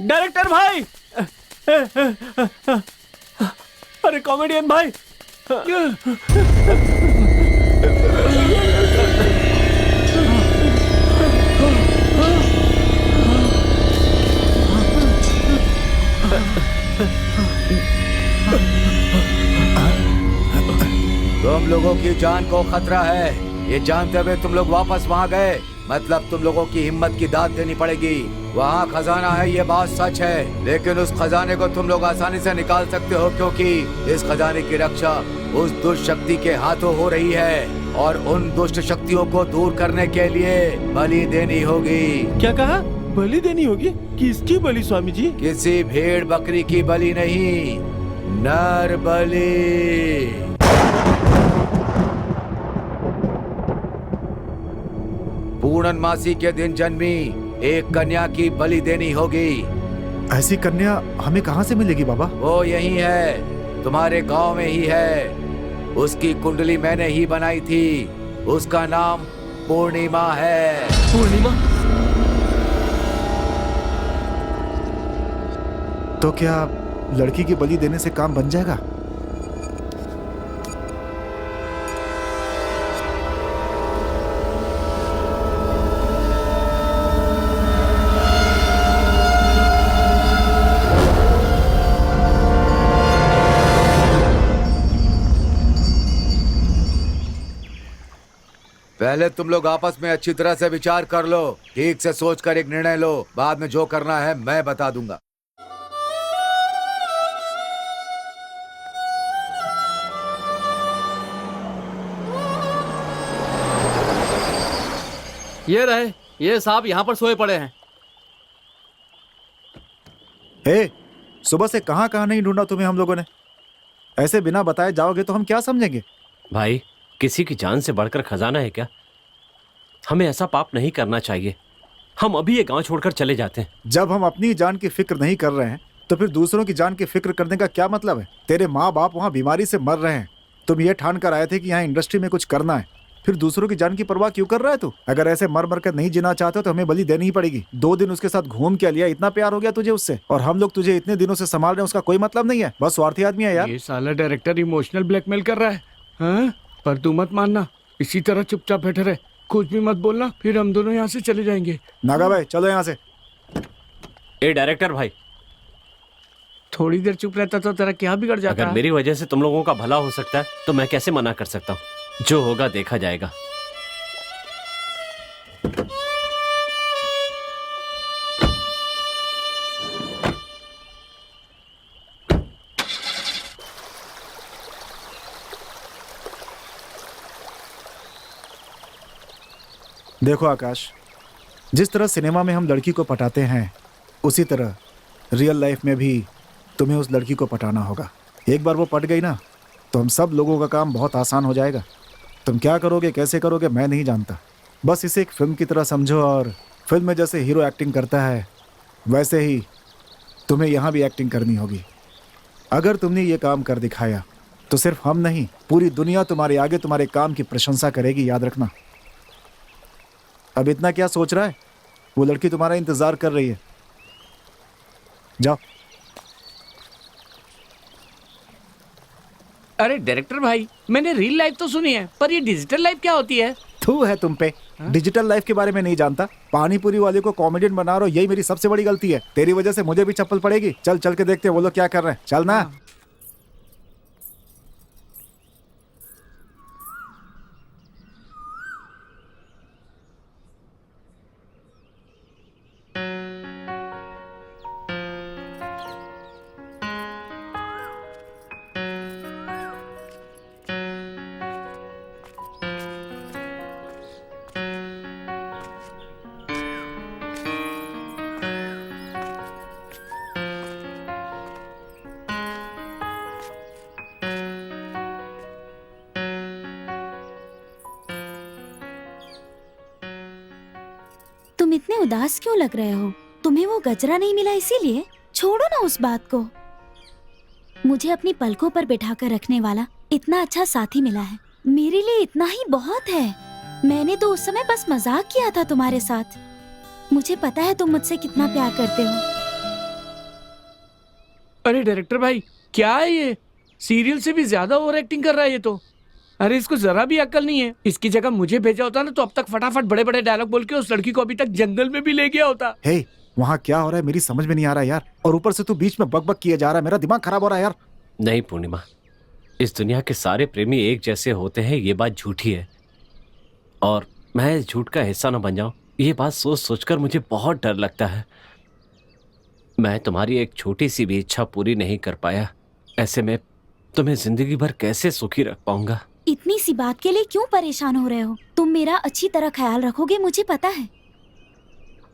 डायरेक्टर भाई, अरे कॉमेडियन भाई, तुम लोगों की जान को खतरा है, ये जानते हुए तुम लोग वापस वहाँ गए, मतलब तुम लोगों की हिम्मत की दाद देनी पड़ेगी। वहाँ खजाना है, ये बात सच है, लेकिन उस खजाने को तुम लोग आसानी से निकाल सकते हो, क्योंकि इस खजाने की रक्षा उस दुष्ट शक्ति के हाथों हो रही है, और उन दुष्ट शक्तियों को दूर करने के लिए बलि देनी होगी। क्या कहा? बलि देनी होगी? किसकी बलि स्वामी जी? किसी भेड़ बकरी की बलि नहीं, नर बलि। पूर्णमासी के दिन जन्मी एक कन्या की बलि देनी होगी। ऐसी कन्या हमें कहाँ से मिलेगी बाबा? वो यही है, तुम्हारे गांव में ही है। उसकी कुंडली मैंने ही बनाई थी, उसका नाम पूर्णिमा है। पूर्णिमा? तो क्या लड़की की बलि देने से काम बन जाएगा? पहले तुम लोग आपस में अच्छी तरह से विचार कर लो, ठीक से सोचकर एक निर्णय लो। बाद में जो करना है मैं बता दूंगा। ये रहे, ये साहब यहाँ पर सोए पड़े हैं। हे, सुबह से कहाँ कहाँ नहीं ढूंढा तुम्हें हम लोगों ने। ऐसे बिना बताए जाओगे तो हम क्या समझेंगे? भाई, किसी की जान से बढ़कर खजाना है क्या? हमें ऐसा पाप नहीं करना चाहिए। हम अभी ये गांव छोड़कर चले जाते हैं। जब हम अपनी जान की फिक्र नहीं कर रहे हैं तो फिर दूसरों की जान की फिक्र करने का क्या मतलब है? तेरे माँ बाप वहाँ बीमारी से मर रहे हैं, तुम ये ठान कर आए थे कि यहाँ इंडस्ट्री में कुछ करना है, फिर दूसरों की जान की परवाह क्यों कर रहा है तू? अगर ऐसे मर मर कर नहीं जीना चाहते तो हमें बलि देनी ही पड़ेगी। 2 दिन उसके साथ घूम के लिया, इतना प्यार हो गया तुझे उससे, और हम लोग तुझे इतने दिनों से संभाल रहे हैं, उसका कोई मतलब नहीं है। बस स्वार्थी आदमी है यार। ये साला डायरेक्टर इमोशनल ब्लैकमेल कर रहा है। हाँ? पर तू मत मानना, इसी तरह चुपचाप बैठे रहे, कुछ भी मत बोलना, फिर हम दोनों यहाँ से चले जाएंगे। नागा भाई चलो यहाँ से। ए डायरेक्टर भाई, थोड़ी देर चुप रहता तो तेरा क्या बिगड़ जाता अगर है? मेरी वजह से तुम लोगों का भला हो सकता है तो मैं कैसे मना कर सकता हूँ? जो होगा देखा जाएगा। देखो आकाश, जिस तरह सिनेमा में हम लड़की को पटाते हैं उसी तरह रियल लाइफ में भी तुम्हें उस लड़की को पटाना होगा। एक बार वो पट गई ना तो हम सब लोगों का काम बहुत आसान हो जाएगा। तुम क्या करोगे, कैसे करोगे, मैं नहीं जानता। बस इसे एक फिल्म की तरह समझो, और फिल्म में जैसे हीरो एक्टिंग करता है वैसे ही तुम्हें यहाँ भी एक्टिंग करनी होगी। अगर तुमने ये काम कर दिखाया तो सिर्फ हम नहीं, पूरी दुनिया तुम्हारे आगे तुम्हारे काम की प्रशंसा करेगी, याद रखना। अब इतना क्या सोच रहा है? वो लड़की तुम्हारा इंतजार कर रही है, जाओ। अरे डायरेक्टर भाई, मैंने रियल लाइफ तो सुनी है, पर ये डिजिटल लाइफ क्या होती है? थू है तुम पे, डिजिटल लाइफ के बारे में नहीं जानता। पानी पूरी वाले को कॉमेडियन बना रहा हो, यही मेरी सबसे बड़ी गलती है। तेरी वजह से मुझे भी चप्पल पड़ेगी। चल चल के देखते हैं वो लोग क्या कर रहे हैं, चल ना। तुम इतने उदास क्यों लग रहे हो? तुम्हें वो गजरा नहीं मिला इसीलिए? छोड़ो ना उस बात को। मुझे अपनी पलकों पर बिठाकर रखने वाला इतना अच्छा साथी मिला है, मेरे लिए इतना ही बहुत है। मैंने तो उस समय बस मजाक किया था तुम्हारे साथ। मुझे पता है तुम मुझसे कितना प्यार करते हो। अरे डायरेक्टर भाई, क्या है ये? सीरियल से भी ज्यादा ओवर एक्टिंग कर रहा है ये तो। अरे इसको जरा भी अक्ल नहीं है। इसकी जगह मुझे भेजा होता ना तो अब तक फटाफट बड़े बड़े डायलॉग बोल के उस लड़की को अभी तक जंगल में भी ले गया होता। हे, वहाँ क्या हो रहा है मेरी समझ में नहीं आ रहा यार, और ऊपर से तू बीच में बक बक किए जा रहा है, मेरा दिमाग खराब हो रहा है यार। नहीं पूर्णिमा, इस दुनिया के सारे प्रेमी एक जैसे होते हैं, ये बात झूठी है। और मैं इस झूठ का हिस्सा न बन जाऊं, ये बात सोच सोचकर मुझे बहुत डर लगता है। मैं तुम्हारी एक छोटी सी भी इच्छा पूरी नहीं कर पाया, ऐसे में तुम्हें जिंदगी भर कैसे सुखी रख पाऊंगा? इतनी सी बात के लिए क्यों परेशान हो रहे हो? तुम मेरा अच्छी तरह ख्याल रखोगे, मुझे पता है।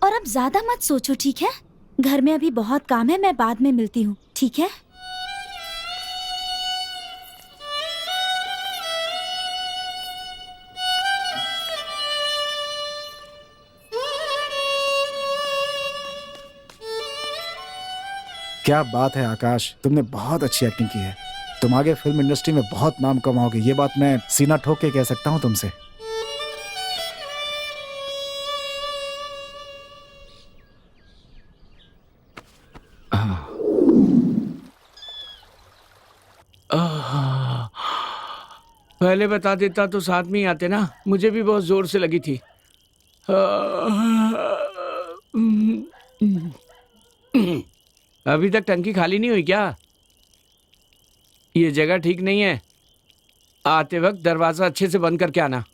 और अब ज्यादा मत सोचो, ठीक है? घर में अभी बहुत काम है, मैं बाद में मिलती हूँ, ठीक है? क्या बात है आकाश, तुमने बहुत अच्छी एक्टिंग की है। तुम आगे फिल्म इंडस्ट्री में बहुत नाम कमाओगे, ये बात मैं सीना ठोक के कह सकता हूँ तुमसे। पहले बता देता तो साथ में ही आते ना, मुझे भी बहुत जोर से लगी थी। अभी तक टंकी खाली नहीं हुई क्या? ये जगह ठीक नहीं है, आते वक्त दरवाजा अच्छे से बंद करके आना।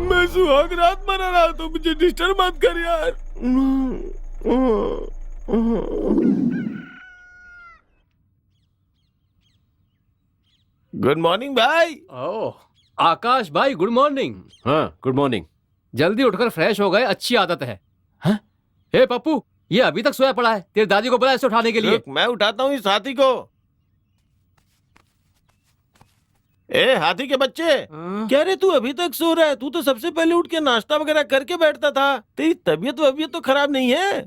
मैं सुहाग रात मना रहा तो मुझे डिस्टर्ब मत कर यार। गुड मॉर्निंग भाई। ओह आकाश भाई, गुड मॉर्निंग। हाँ, गुड मॉर्निंग। जल्दी उठकर फ्रेश हो गए, अच्छी आदत है। हाँ? हे पप्पू, ये अभी तक सोया पड़ा है, तेरी दादी को बुला इसे उठाने के लिए। रुक, मैं उठाता हूँ इस हाथी को। ए हाथी के बच्चे, क्या रे तू अभी तक सो रहा है? तू तो सबसे पहले उठ के नाश्ता वगैरह करके बैठता था। तेरी तबीयत तो खराब नहीं है?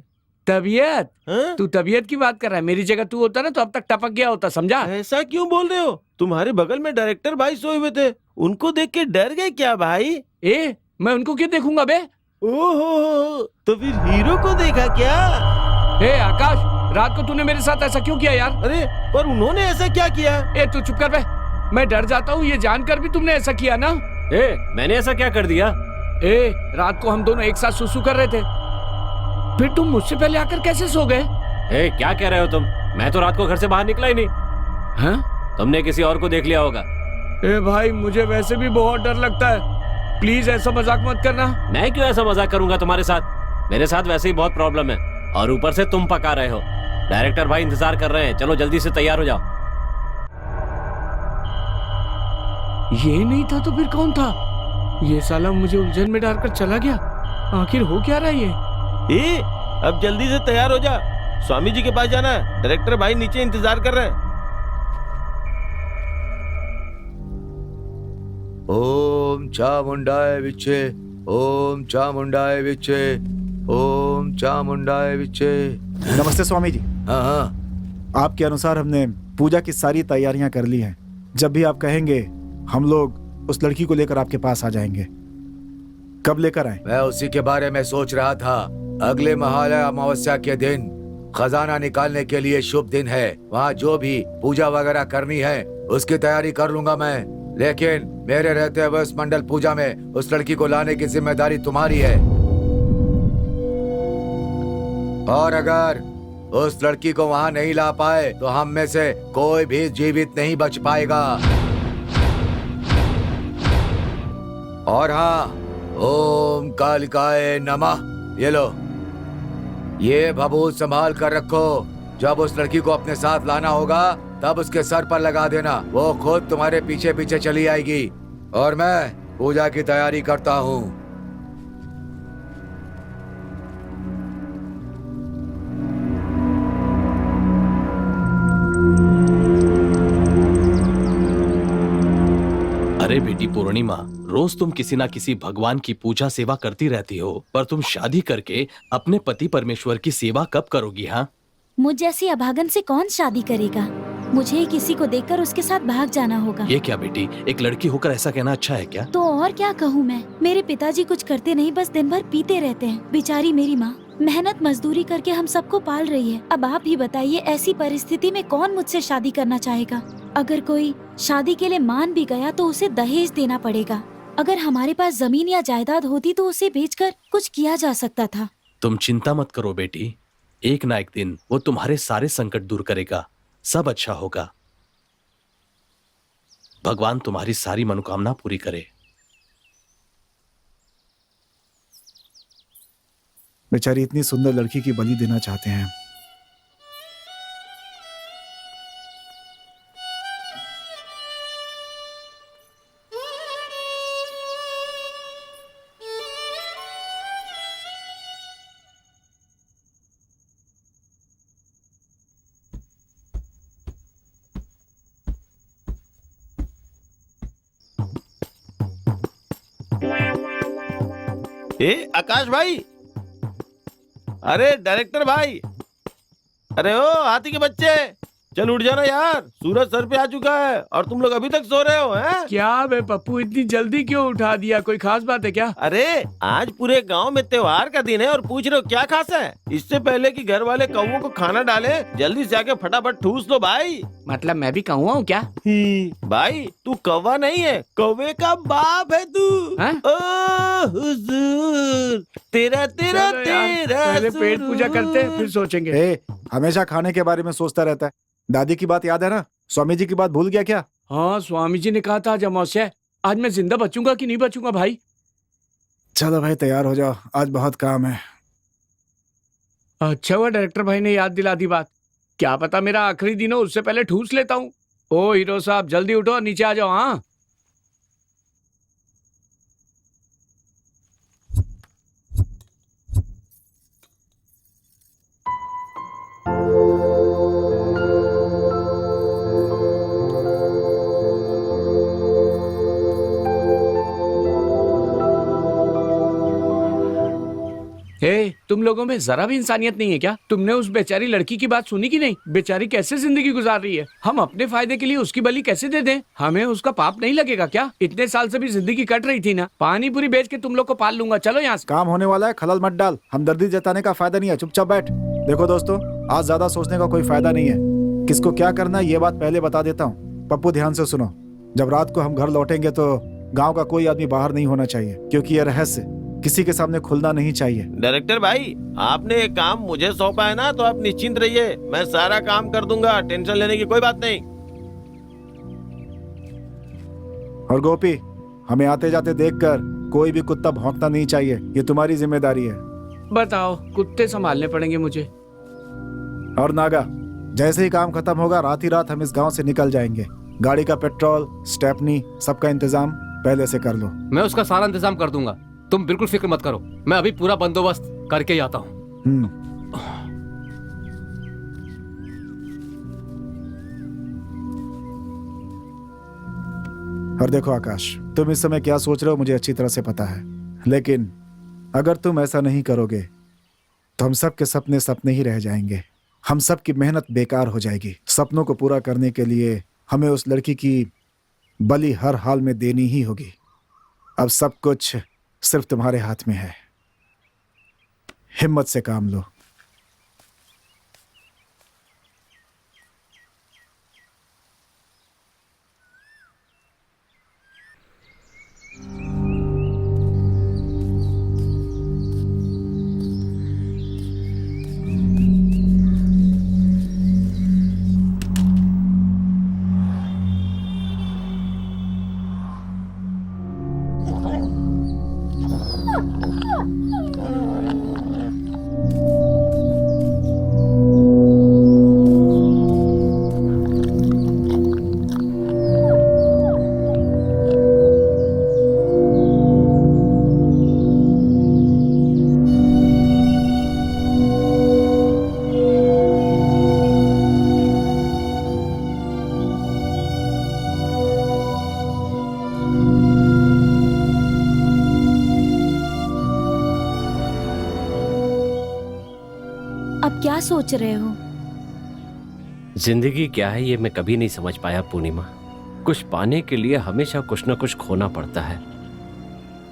तबीयत? हाँ? तू तबीयत की बात कर रहा है? मेरी जगह तू होता ना तो अब तक टपक गया होता, समझा? ऐसा क्यों बोल रहे हो? तुम्हारे बगल में डायरेक्टर भाई सोए हुए थे, उनको देख के डर गए क्या भाई? ए, मैं उनको क्यों देखूंगा बे? ओहो, तो फिर हीरो को देखा क्या? ए आकाश, रात को तूने मेरे साथ ऐसा क्यों किया यार? अरे पर उन्होंने ऐसा क्या किया? ए तू चुप कर बे, मैं डर जाता हूँ, ये जानकर भी तुमने ऐसा किया ना? ए, मैंने ऐसा क्या कर दिया? ए, रात को हम दोनों एक साथ सुसु कर रहे थे, फिर तुम मुझसे पहले आकर कैसे सो गए? ए, क्या कह रहे हो तुम? मैं तो रात को घर से बाहर निकला ही नहीं। हाँ? तुमने किसी और को देख लिया होगा। ए भाई, मुझे वैसे भी बहुत डर लगता है, प्लीज ऐसा मजाक मत करना। मैं क्यों ऐसा मजाक करूंगा तुम्हारे साथ? मेरे साथ वैसे ही बहुत प्रॉब्लम है, और ऊपर से तुम पका रहे हो। डायरेक्टर भाई इंतजार कर रहे हैं, चलो जल्दी से तैयार हो जाओ। ये नहीं था तो फिर कौन था? ये साला मुझे उलझन में डालकर चला गया, आखिर हो क्या रहा है ये? अब जल्दी से तैयार हो जा, स्वामी जी के पास जाना है, डायरेक्टर भाई नीचे इंतजार कर रहे हैं। ओम चामुंडाय विचे, ओम चामुंडाय विचे, ओम चामुंडाय विचे। नमस्ते स्वामी जी। हाँ हाँ, आपके अनुसार हमने पूजा की सारी तैयारियां कर ली हैं। जब भी आप कहेंगे हम लोग उस लड़की को लेकर आपके पास आ जाएंगे। कब लेकर आए? मैं उसी के बारे में सोच रहा था। अगले महालय अमावस्या के दिन खजाना निकालने के लिए शुभ दिन है। वहाँ जो भी पूजा वगैरह करनी है उसकी तैयारी कर लूंगा मैं, लेकिन मेरे रहते हुए उस मंडल पूजा में उस लड़की को लाने की जिम्मेदारी तुम्हारी है। और अगर उस लड़की को वहाँ नहीं ला पाए तो हम में से कोई भी जीवित नहीं बच पाएगा। और हाँ, ओम कालिकाय नमः। ये लो, ये भभूत संभाल कर रखो। जब उस लड़की को अपने साथ लाना होगा तब उसके सर पर लगा देना, वो खुद तुम्हारे पीछे पीछे चली आएगी। और मैं पूजा की तैयारी करता हूँ। अरे बेटी पूर्णिमा, रोज तुम किसी ना किसी भगवान की पूजा सेवा करती रहती हो, पर तुम शादी करके अपने पति परमेश्वर की सेवा कब करोगी? हाँ, मुझ जैसी अभागन से कौन शादी करेगा? मुझे ही किसी को देखकर उसके साथ भाग जाना होगा। ये क्या बेटी, एक लड़की होकर ऐसा कहना अच्छा है क्या? तो और क्या कहूँ मैं? मेरे पिताजी कुछ करते नहीं, बस दिन भर पीते रहते हैं। बेचारी मेरी माँ मेहनत मजदूरी करके हम सबको पाल रही है। अब आप ही बताइए, ऐसी परिस्थिति में कौन मुझसे शादी करना चाहेगा? अगर कोई शादी के लिए मान भी गया तो उसे दहेज देना पड़ेगा। अगर हमारे पास जमीन या जायदाद होती तो उसे बेचकर कुछ किया जा सकता था। तुम चिंता मत करो बेटी, एक ना एक दिन वो तुम्हारे सारे संकट दूर करेगा, सब अच्छा होगा। भगवान तुम्हारी सारी मनोकामना पूरी करे। बेचारी इतनी सुंदर लड़की की बलि देना चाहते हैं। ए आकाश भाई, अरे डायरेक्टर भाई, अरे ओ हाथी के बच्चे, चल उठ जाना यार, सूरज सर पे आ चुका है और तुम लोग अभी तक सो रहे हो हैं? क्या बे पप्पू, इतनी जल्दी क्यों उठा दिया? कोई खास बात है क्या? अरे आज पूरे गांव में त्योहार का दिन है और पूछ रहे हो क्या खास है? इससे पहले कि घर वाले कौवों को खाना डाले, जल्दी से आके फटाफट ठूस लो भाई। मतलब मैं भी कौवा हूँ क्या? भाई तू कौवा नहीं है, कौवे का बाप है तू। हैं? ओ हुजूर, तेरा तेरा चलो यार, तेरा पहले पेट पूजा करते हैं, फिर सोचेंगे। ए, हमेशा खाने के बारे में सोचता रहता है। दादी की बात याद है ना? स्वामी जी की बात भूल गया क्या? हाँ, स्वामी जी ने कहा था आज अमावस्या है, आज मैं जिंदा बचूंगा कि नहीं बचूंगा भाई? चलो भाई तैयार हो जाओ, आज बहुत काम है। अच्छा हुआ डायरेक्टर भाई ने याद दिला दी बात। क्या पता मेरा आखिरी दिन हो, उससे पहले ठूस लेता हूँ। ओ हीरो साहब, जल्दी उठो और नीचे आ जाओ। हाँ हे, तुम लोगों में जरा भी इंसानियत नहीं है क्या? तुमने उस बेचारी लड़की की बात सुनी कि नहीं? बेचारी कैसे जिंदगी गुजार रही है, हम अपने फायदे के लिए उसकी बलि कैसे दे दें? हमें उसका पाप नहीं लगेगा क्या? इतने साल से भी जिंदगी कट रही थी ना, पानी पूरी बेच के तुम लोग को पाल लूंगा। चलो यहाँ से। काम होने वाला है, खलल मत डाल। हमदर्दी जताने का फायदा नहीं है, चुपचाप बैठ। देखो दोस्तों, आज ज्यादा सोचने का कोई फायदा नहीं है। किसको क्या करना है ये बात पहले बता देता हूँ। पप्पू ध्यान से सुनो, जब रात को हम घर लौटेंगे तो गाँव का कोई आदमी बाहर नहीं होना चाहिए, क्योंकि ये रहस्य किसी के सामने खुलना नहीं चाहिए। डायरेक्टर भाई, आपने एक काम मुझे सौंपा है ना, तो आप निश्चिंत रहिए, मैं सारा काम कर दूंगा, टेंशन लेने की कोई बात नहीं। और गोपी, हमें आते जाते देखकर कोई भी कुत्ता भौंकना नहीं चाहिए, ये तुम्हारी जिम्मेदारी है। बताओ, कुत्ते संभालने पड़ेंगे मुझे। और नागा, जैसे ही काम खत्म होगा रात ही रात हम इस गांव से निकल जाएंगे। गाड़ी का पेट्रोल, स्टेपनी, सबका इंतजाम पहले से कर लो। मैं उसका सारा इंतजाम कर दूंगा, तुम बिल्कुल फिक्र मत करो। मैं अभी पूरा बंदोबस्त करके ही आता हूँ। और देखो आकाश, तुम इस समय क्या सोच रहे हो मुझे अच्छी तरह से पता है, लेकिन अगर तुम ऐसा नहीं करोगे तो हम सब के सपने सपने ही रह जाएंगे। हम सब की मेहनत बेकार हो जाएगी। सपनों को पूरा करने के लिए हमें उस लड़की की बलि हर हाल में देनी ही होगी। अब सब कुछ सिर्फ तुम्हारे हाथ में है, हिम्मत से काम लो। अब क्या सोच रहे हो? जिंदगी क्या है ये मैं कभी नहीं समझ पाया पूर्णिमा। कुछ पाने के लिए हमेशा कुछ न कुछ खोना पड़ता है।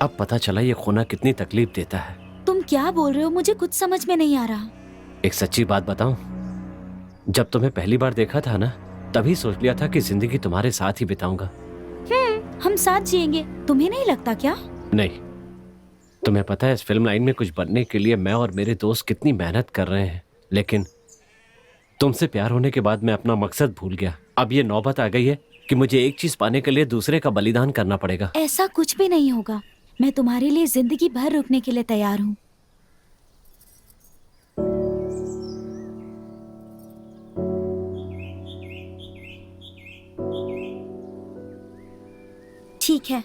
अब पता चला ये खोना कितनी तकलीफ देता है। तुम क्या बोल रहे हो? मुझे कुछ समझ में नहीं आ रहा। एक सच्ची बात बताऊं, जब तुम्हें पहली बार देखा था ना, तभी सोच लिया था कि जिंदगी तुम्हारे साथ ही बिताऊंगा। हम साथ जिएंगे, तुम्हें नहीं लगता क्या? नहीं, तुम्हें पता है इस फिल्म लाइन में कुछ बनने के लिए मैं और मेरे दोस्त कितनी मेहनत कर रहे हैं, लेकिन तुमसे प्यार होने के बाद मैं अपना मकसद भूल गया। अब ये नौबत आ गई है कि मुझे एक चीज पाने के लिए दूसरे का बलिदान करना पड़ेगा। ऐसा कुछ भी नहीं होगा। मैं तुम्हारे लिए जिंदगी भर रुकने के लिए तैयार हूँ। ठीक है,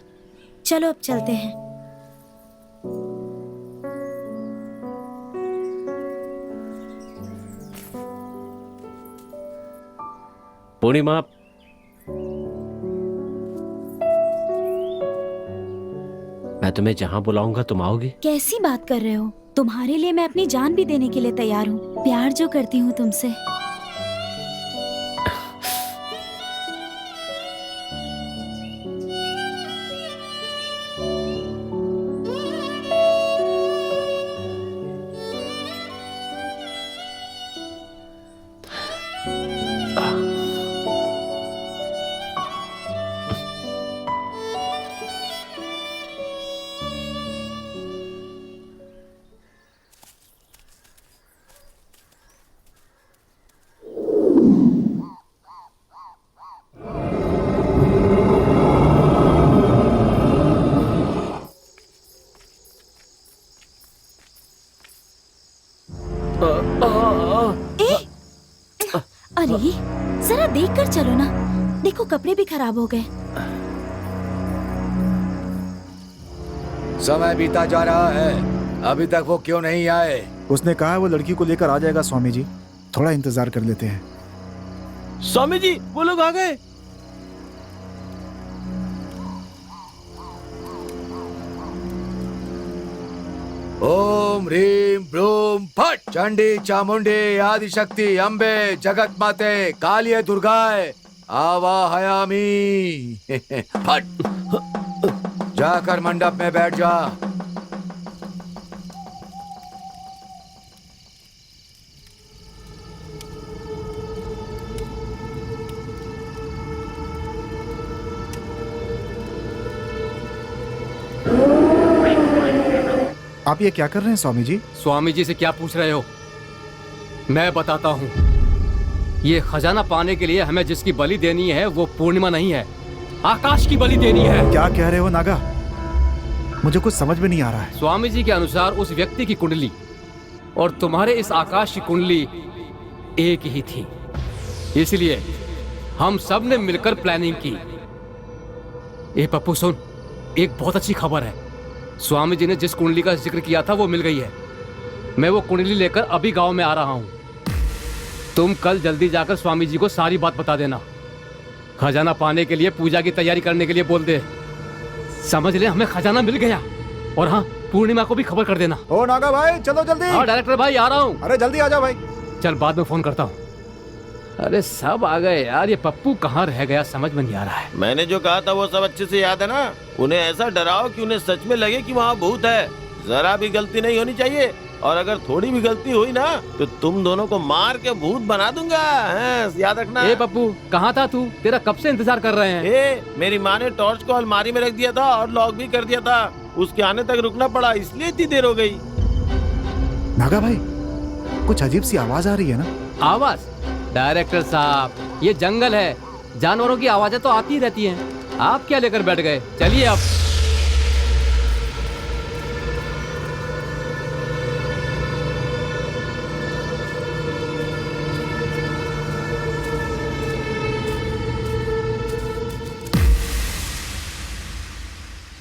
चलो अब चलते हैं। पूर्णिमा, मैं तुम्हें जहां बुलाऊंगा तुम आओगी? कैसी बात कर रहे हो? तुम्हारे लिए मैं अपनी जान भी देने के लिए तैयार हूँ। प्यार जो करती हूँ तुमसे। अरे जरा देख कर चलो ना, देखो कपड़े भी खराब हो गए। समय बीता जा रहा है, अभी तक वो क्यों नहीं आए? उसने कहा वो लड़की को लेकर आ जाएगा स्वामी जी, थोड़ा इंतजार कर लेते हैं। स्वामी जी वो लोग आ गए। ओम ह्रीम ब्रूम फट। चंडी चामुंडी आदिशक्ति अम्बे जगत माते कालिये दुर्गाए आवाहयामी। फट। जाकर मंडप में बैठ जा। आप ये क्या कर रहे हैं स्वामी जी? स्वामी जी से क्या पूछ रहे हो? मैं बताता हूँ। ये खजाना पाने के लिए हमें जिसकी बलि देनी है वो पूर्णिमा नहीं है, आकाश की बलि देनी है। क्या कह रहे हो नागा? मुझे कुछ समझ में नहीं आ रहा है। स्वामी जी के अनुसार उस व्यक्ति की कुंडली और तुम्हारे इस आकाश की कुंडली एक ही थी, इसलिए हम सब ने मिलकर प्लानिंग की। ए पप्पू सुन, एक बहुत अच्छी खबर है। स्वामी जी ने जिस कुंडली का जिक्र किया था वो मिल गई है। मैं वो कुंडली लेकर अभी गांव में आ रहा हूं। तुम कल जल्दी जाकर स्वामी जी को सारी बात बता देना। खजाना पाने के लिए पूजा की तैयारी करने के लिए बोल दे। समझ ले, हमें खजाना मिल गया। और हाँ, पूर्णिमा को भी खबर कर देना। ओ नागा भाई चलो जल्दी। हाँ डायरेक्टर भाई आ रहा हूँ। अरे जल्दी आ जाओ भाई। चल बाद में फोन करता हूँ। अरे सब आ गए यार, ये पप्पू कहाँ रह गया समझ में नहीं आ रहा है। मैंने जो कहा था वो सब अच्छे से याद है ना? उन्हें ऐसा डराओ कि उन्हें सच में लगे कि वहाँ भूत है। जरा भी गलती नहीं होनी चाहिए, और अगर थोड़ी भी गलती हुई ना तो तुम दोनों को मार के भूत बना दूंगा। याद रखना। ए पप्पू कहाँ था तू? तेरा कब से इंतजार कर रहे हैं। मेरी माँ ने टॉर्च को अलमारी में रख दिया था और लॉक भी कर दिया था। उसके आने तक रुकना पड़ा, इसलिए इतनी देर हो गई। नागा भाई कुछ अजीब सी आवाज आ रही है ना? आवाज? डायरेक्टर साहब, ये जंगल है, जानवरों की आवाजें तो आती ही रहती हैं। आप क्या लेकर बैठ गए? चलिए अब।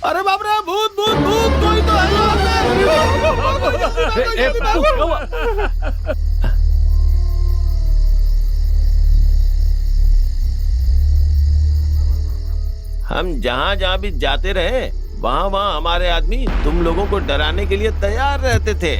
अरे बाप रे, भूत भूत भूत, कोई तो है यहाँ पे। हम जहाँ जहाँ भी जाते रहे वहाँ वहाँ हमारे आदमी तुम लोगों को डराने के लिए तैयार रहते थे।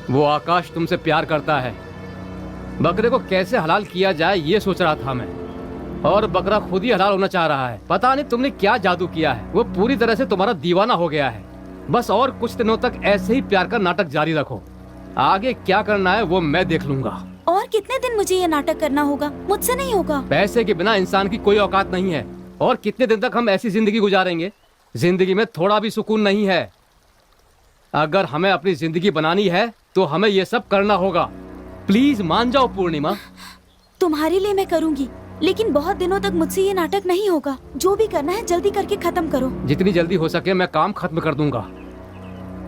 वो आकाश तुमसे प्यार करता है। बकरे को कैसे हलाल किया जाए ये सोच रहा था मैं। और बकरा खुद ही हलाल होना चाह रहा है। पता नहीं तुमने क्या जादू किया है, वो पूरी तरह से तुम्हारा दीवाना हो गया है। बस और कुछ दिनों तक ऐसे ही प्यार का नाटक जारी रखो, आगे क्या करना है वो मैं देख लूंगा। और कितने दिन मुझे ये नाटक करना होगा? मुझसे नहीं होगा। पैसे के बिना इंसान की कोई औकात नहीं है। और कितने दिन तक हम ऐसी जिंदगी गुजारेंगे? जिंदगी में थोड़ा भी सुकून नहीं है। अगर हमें अपनी जिंदगी बनानी है तो हमें ये सब करना होगा। प्लीज मान जाओ पूर्णिमा। तुम्हारे लिए मैं करूंगी, लेकिन बहुत दिनों तक मुझसे ये नाटक नहीं होगा। जो भी करना है जल्दी करके खत्म करो। जितनी जल्दी हो सके मैं काम खत्म कर दूंगा।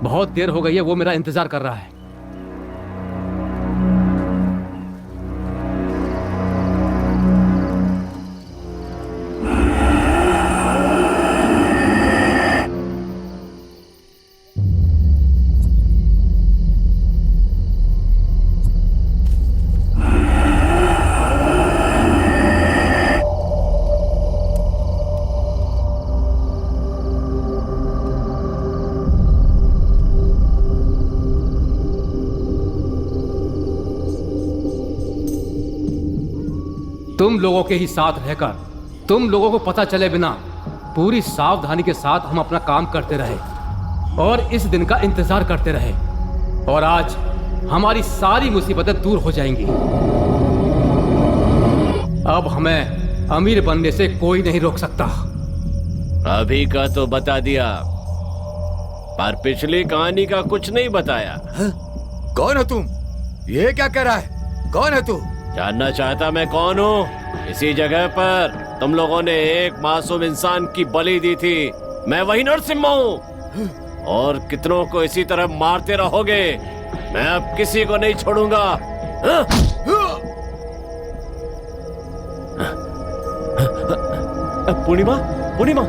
बहुत देर हो गई है, वो मेरा इंतजार कर रहा है। तुम लोगों के ही साथ रहकर, तुम लोगों को पता चले बिना पूरी सावधानी के साथ हम अपना काम करते रहे और इस दिन का इंतजार करते रहे। और आज हमारी सारी मुसीबतें दूर हो जाएंगी। अब हमें अमीर बनने से कोई नहीं रोक सकता। अभी का तो बता दिया, पर पिछली कहानी का कुछ नहीं बताया। कौन हो तुम? ये क्या कह रहा है? कौन है तू? जानना चाहता मैं कौन हूँ? इसी जगह पर तुम लोगों ने एक मासूम इंसान की बलि दी थी। मैं वही नरसिम्हा हूँ और कितनों को इसी तरह मारते रहोगे। मैं अब किसी को नहीं छोड़ूंगा। पूर्णिमा, पूर्णिमा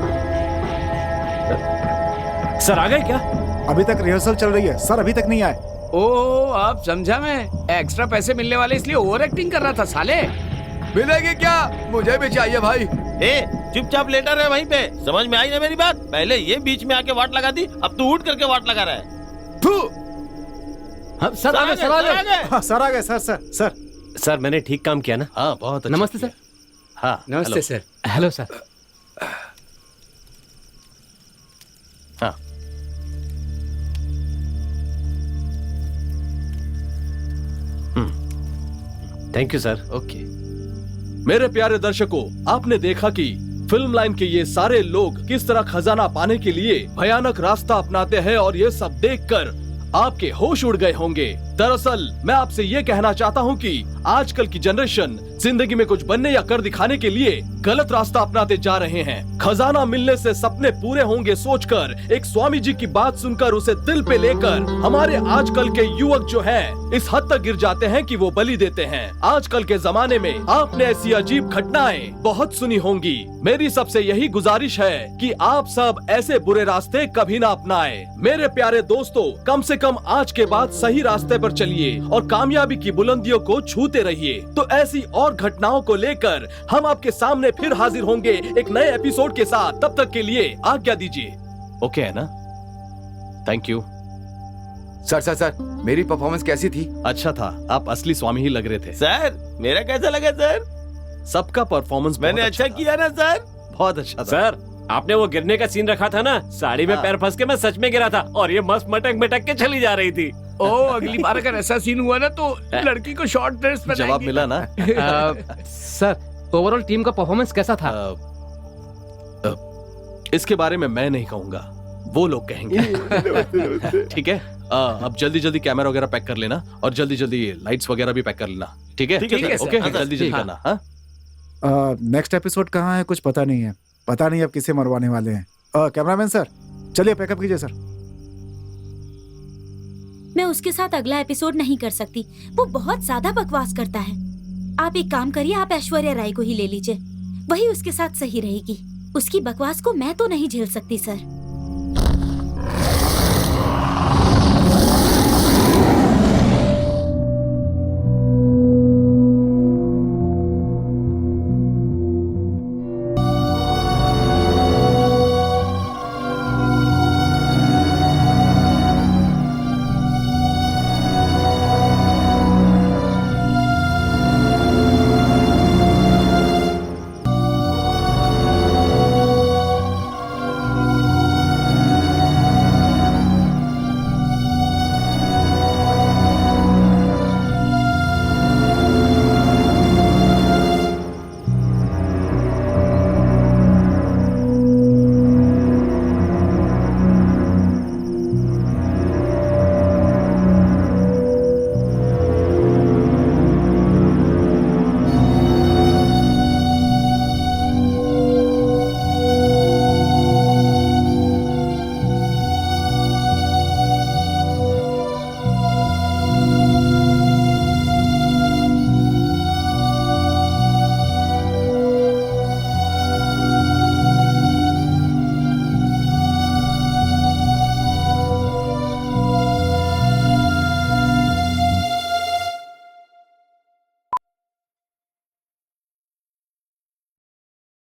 सर आ गए क्या? अभी तक रिहर्सल चल रही है सर, अभी तक नहीं आए। ओ आप समझा, मैं एक्स्ट्रा पैसे मिलने वाले इसलिए ओवर एक्टिंग कर रहा था साले। मिलेगी क्या? मुझे भी चाहिए भाई। चुपचाप लेटा रहे वहीं पे। समझ में आई ना मेरी बात? पहले ये बीच में आके वाट लगा दी, अब तू उठ करके वाट लगा रहा है। हाँ, सर आ गए, सर आ गए। हाँ, सर आ गए। सर सर सर सर मैंने ठीक काम किया ना? हाँ बहुत अच्छा नमस्ते किया। सर। हाँ नमस्ते सर। Hello sir. हाँ थैंक यू सर। ओके। मेरे प्यारे दर्शकों, आपने देखा कि फिल्म लाइन के ये सारे लोग किस तरह खजाना पाने के लिए भयानक रास्ता अपनाते हैं और ये सब देखकर आपके होश उड़ गए होंगे। दरअसल मैं आपसे ये कहना चाहता हूँ कि आजकल की जनरेशन जिंदगी में कुछ बनने या कर दिखाने के लिए गलत रास्ता अपनाते जा रहे हैं। खजाना मिलने से सपने पूरे होंगे सोचकर, एक स्वामी जी की बात सुनकर उसे दिल पे लेकर हमारे आजकल के युवक जो हैं इस हद तक गिर जाते हैं कि वो बलि देते हैं। आजकल के जमाने में आपने ऐसी अजीब घटनाएं बहुत सुनी होंगी। मेरी सबसे यही गुजारिश है कि आप सब ऐसे बुरे रास्ते कभी ना अपनाएं। मेरे प्यारे दोस्तों, कम से कम आज के बाद सही रास्ते पर चलिए और कामयाबी की बुलंदियों को छूते रहिए। तो ऐसी और घटनाओं को लेकर हम आपके सामने फिर हाजिर होंगे एक नए एपिसोड के साथ। तब तक के लिए आज्ञा दीजिए। ओके है ना? Thank you. Sir sir sir, मेरी परफॉर्मेंस कैसी थी? अच्छा था, आप असली स्वामी ही लग रहे थे। सर मेरा कैसा लगा सर? सबका परफॉर्मेंस मैंने अच्छा किया ना सर? बहुत अच्छा था। सर आपने वो गिरने का सीन रखा था ना, साड़ी में पैर फंस के मैं सच में गिरा था और ये मस्त मटक मटक के चली जा रही थी। ओ अगली बार अगर ऐसा सीन हुआ ना तो लड़की को शॉर्ट ड्रेस पहनाएंगे। जवाब मिला ना? सर ओवरऑल टीम का परफॉर्मेंस कैसा था? इसके बारे में मैं नहीं कहूंगा, वो लोग कहेंगे। ठीक है, अब जल्दी जल्दी कैमरा वगैरह पैक कर लेना और जल्दी जल्दी लाइट्स वगैरह भी पैक कर लेना। ठीक है? ठीक है, सर। ओके, हाँ, सर। जल्दी जल्दी हाँ। करना। हाँ नेक्स्ट एपिसोड कहाँ है कुछ पता नहीं है। पता नहीं अब किसे मरवाने वाले हैं। कैमरामैन सर, चलिए पैकअप कीजिए सर। मैं उसके साथ अगला एपिसोड नहीं कर सकती, वो बहुत ज्यादा बकवास करता है। आप एक काम करिए, आप ऐश्वर्या राय को ही ले लीजिए, वही उसके साथ सही रहेगी। उसकी बकवास को मैं तो नहीं झेल सकती सर।